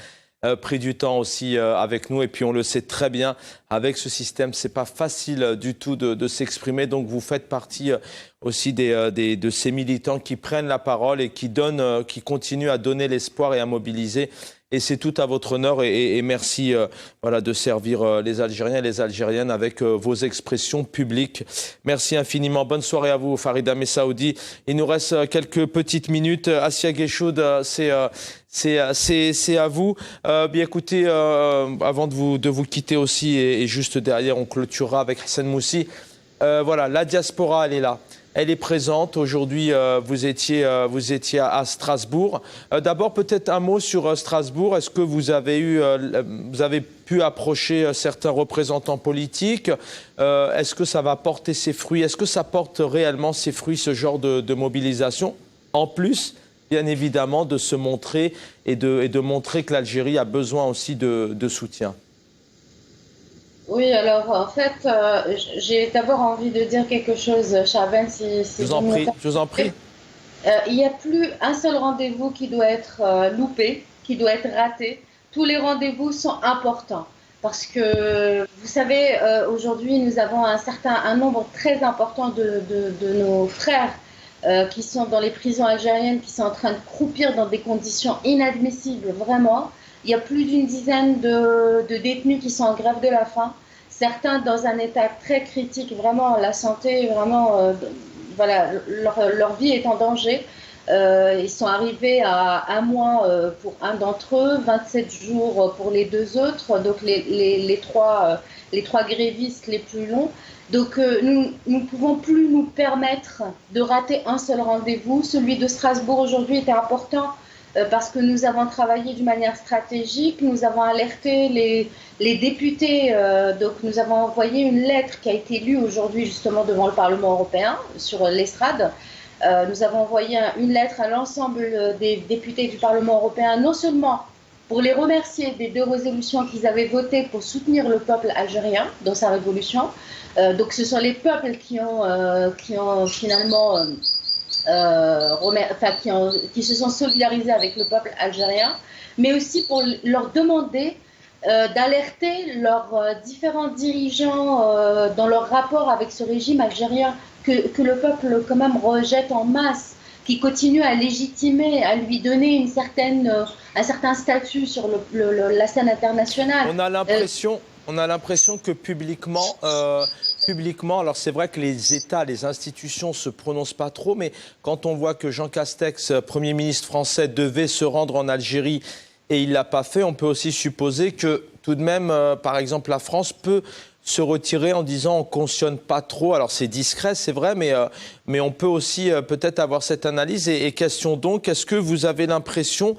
pris du temps aussi avec nous. Et puis on le sait très bien, avec ce système, c'est pas facile du tout de s'exprimer. Donc vous faites partie aussi de ces militants qui prennent la parole et qui continuent à donner l'espoir et à mobiliser. Et c'est tout à votre honneur et merci de servir les Algériens et les Algériennes avec vos expressions publiques. Merci infiniment. Bonne soirée à vous, Farida Messaoudi. Il nous reste quelques petites minutes. Assia Guéchoud, c'est à vous. Bien écoutez, avant de vous quitter aussi, et juste derrière, on clôturera avec Hassan Moussi. La diaspora, elle est là. Elle est présente. Aujourd'hui, vous étiez à Strasbourg. D'abord, peut-être un mot sur Strasbourg. Est-ce que vous avez pu approcher certains représentants politiques? Est-ce que ça va porter ses fruits? Est-ce que ça porte réellement ses fruits, ce genre de mobilisation? En plus, bien évidemment, de se montrer et de montrer que l'Algérie a besoin aussi de soutien. Oui, alors en fait, j'ai d'abord envie de dire quelque chose, Chaben, si je vous en prie. Il n'y a plus un seul rendez-vous qui doit être loupé, qui doit être raté. Tous les rendez-vous sont importants parce que vous savez, aujourd'hui, nous avons un nombre très important de nos frères qui sont dans les prisons algériennes, qui sont en train de croupir dans des conditions inadmissibles, vraiment. Il y a plus d'une dizaine de détenus qui sont en grève de la faim, certains dans un état très critique, vraiment la santé, vraiment, voilà, leur vie est en danger. Ils sont arrivés à 1 mois pour un d'entre eux, 27 jours pour les 2 autres, donc les trois grévistes les plus longs. Donc nous ne pouvons plus nous permettre de rater un seul rendez-vous. Celui de Strasbourg aujourd'hui était important parce que nous avons travaillé d'une manière stratégique, nous avons alerté les députés, donc nous avons envoyé une lettre qui a été lue aujourd'hui justement devant le Parlement européen sur l'estrade. Nous avons envoyé une lettre à l'ensemble des députés du Parlement européen, non seulement pour les remercier des 2 résolutions qu'ils avaient votées pour soutenir le peuple algérien dans sa révolution. Donc ce sont les peuples qui ont finalement qui se sont solidarisés avec le peuple algérien, mais aussi pour leur demander d'alerter leurs différents dirigeants dans leur rapport avec ce régime algérien que le peuple quand même rejette en masse, qui continue à légitimer, à lui donner un certain statut sur la scène internationale. On a l'impression que publiquement, alors c'est vrai que les États, les institutions se prononcent pas trop, mais quand on voit que Jean Castex, Premier ministre français, devait se rendre en Algérie et il ne l'a pas fait, on peut aussi supposer que tout de même, par exemple, la France peut se retirer en disant on cautionne pas trop. Alors c'est discret, c'est vrai, mais on peut aussi peut-être avoir cette analyse. Et question donc, est-ce que vous avez l'impression,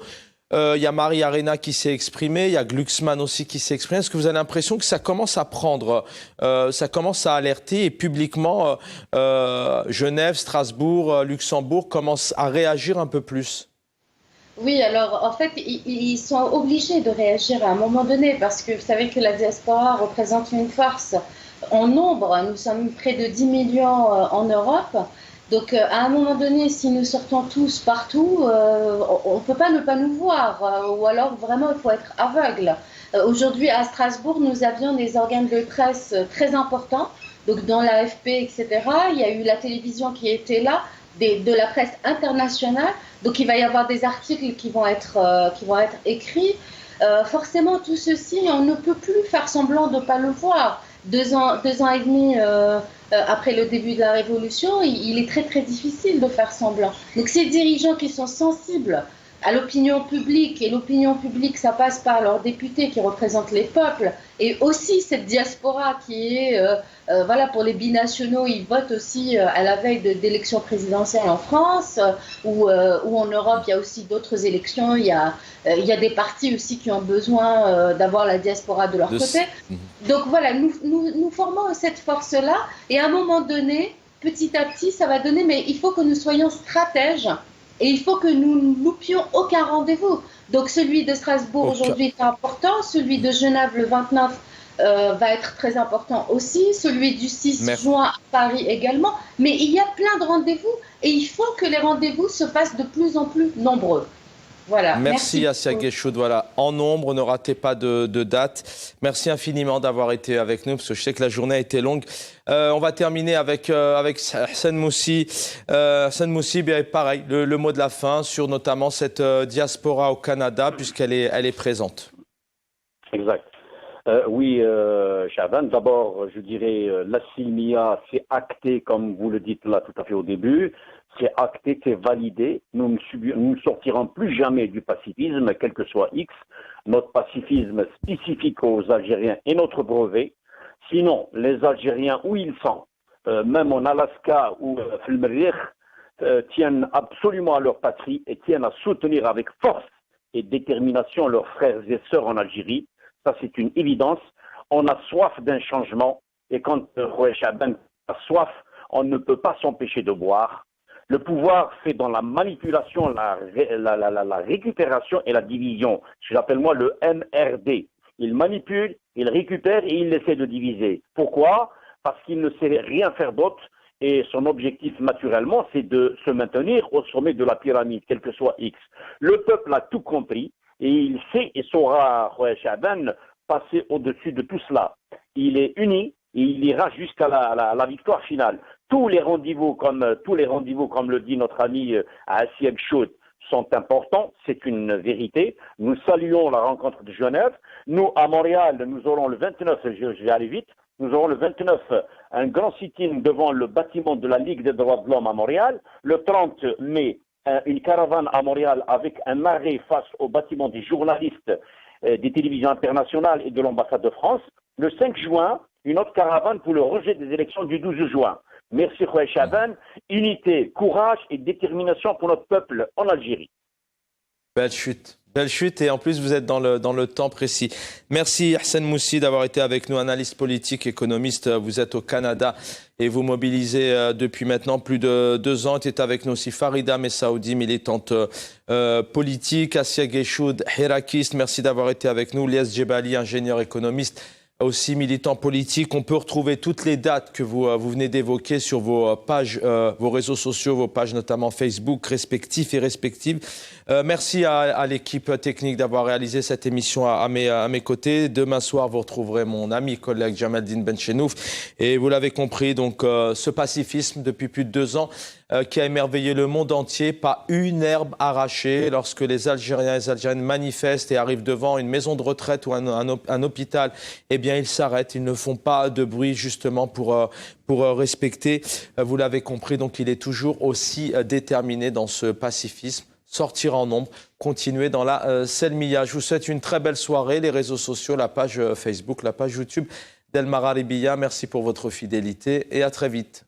il y a Marie Arena qui s'est exprimée, il y a Glucksmann aussi qui s'est exprimé, est-ce que vous avez l'impression que ça commence à prendre, ça commence à alerter et publiquement Genève, Strasbourg, Luxembourg commencent à réagir un peu plus? Oui, alors en fait, ils sont obligés de réagir à un moment donné parce que vous savez que la diaspora représente une force en nombre. Nous sommes près de 10 millions en Europe. Donc à un moment donné, si nous sortons tous partout, on ne peut pas ne pas nous voir ou alors vraiment il faut être aveugle. Aujourd'hui à Strasbourg, nous avions des organes de presse très importants, donc dans l'AFP, etc. Il y a eu la télévision qui était là, de la presse internationale. Donc il va y avoir des articles qui vont être écrits. Forcément, tout ceci, on ne peut plus faire semblant de ne pas le voir. 2 ans et demi après le début de la Révolution, il est très très difficile de faire semblant. Donc ces dirigeants qui sont sensibles à l'opinion publique, et l'opinion publique, ça passe par leurs députés qui représentent les peuples, et aussi cette diaspora qui est, voilà, pour les binationaux, ils votent aussi à la veille d'élections présidentielles en France, ou en Europe, il y a aussi d'autres élections, il y a des partis aussi qui ont besoin d'avoir la diaspora de leur côté. Donc voilà, nous formons cette force-là, et à un moment donné, petit à petit, ça va donner, mais il faut que nous soyons stratèges, et il faut que nous ne loupions aucun rendez-vous. Donc celui de Strasbourg aujourd'hui est important, celui de Genève le 29 va être très important aussi, celui du 6 juin à Paris également. Mais il y a plein de rendez-vous et il faut que les rendez-vous se fassent de plus en plus nombreux. Voilà. Merci Assia Guéchoud. Voilà, en nombre, ne ratez pas de date. Merci infiniment d'avoir été avec nous, parce que je sais que la journée a été longue. On va terminer avec Hassan Moussi. Hassan Moussi, bien pareil, le mot de la fin sur notamment cette diaspora au Canada, puisqu'elle est présente. Exact. Oui, Chaban, d'abord, je dirais, la Silmia, c'est acté, comme vous le dites là tout à fait au début. C'est acté, c'est validé. Nous ne sortirons plus jamais du pacifisme, quel que soit X. Notre pacifisme spécifique aux Algériens est notre brevet. Sinon, les Algériens, où ils sont, même en Alaska ou Fulmerich, tiennent absolument à leur patrie et tiennent à soutenir avec force et détermination leurs frères et sœurs en Algérie. Ça, c'est une évidence. On a soif d'un changement. Et quand Roué Chaban a soif, on ne peut pas s'empêcher de boire. Le pouvoir fait dans la manipulation, la récupération et la division. J'appelle moi le MRD. Il manipule, il récupère et il essaie de diviser. Pourquoi? Parce qu'il ne sait rien faire d'autre. Et son objectif, naturellement, c'est de se maintenir au sommet de la pyramide, quel que soit X. Le peuple a tout compris et il sait et saura, Roué Chaban, passer au-dessus de tout cela. Il est uni et il ira jusqu'à la victoire finale. Tous les rendez-vous, comme le dit notre ami Assi El-Choud, sont importants, c'est une vérité. Nous saluons la rencontre de Genève. Nous, à Montréal, nous aurons le 29, je vais aller vite, nous aurons le 29 un grand sit-in devant le bâtiment de la Ligue des droits de l'homme à Montréal. Le 30 mai, une caravane à Montréal avec un arrêt face au bâtiment des journalistes des télévisions internationales et de l'ambassade de France. Le 5 juin, une autre caravane pour le rejet des élections du 12 juin. Merci Khouya Chaban, unité, courage et détermination pour notre peuple en Algérie. Belle chute et en plus vous êtes dans le temps précis. Merci Hassan Moussi d'avoir été avec nous, analyste politique, économiste. Vous êtes au Canada et vous mobilisez depuis maintenant plus de 2 ans. Était avec nous aussi Farida Messaoudi, militante politique, Assia Geshoud, hirakiste. Merci d'avoir été avec nous. Lies Djebali, ingénieur économiste, aussi militant politique. On peut retrouver toutes les dates que vous venez d'évoquer sur vos pages, vos réseaux sociaux, vos pages notamment Facebook, respectifs et respectives. Merci à l'équipe technique d'avoir réalisé cette émission à mes côtés. Demain soir, vous retrouverez mon ami collègue Jamaldine Benchenouf. Et vous l'avez compris, donc ce pacifisme depuis plus de 2 ans qui a émerveillé le monde entier, pas une herbe arrachée. Lorsque les Algériens et les Algériennes manifestent et arrivent devant une maison de retraite ou un hôpital, eh bien ils s'arrêtent, ils ne font pas de bruit justement pour respecter. Vous l'avez compris, donc il est toujours aussi déterminé dans ce pacifisme. Sortir en nombre, continuer dans la Selmiya. Je vous souhaite une très belle soirée. Les réseaux sociaux, la page Facebook, la page YouTube d'El Maralibiya. Merci pour votre fidélité et à très vite.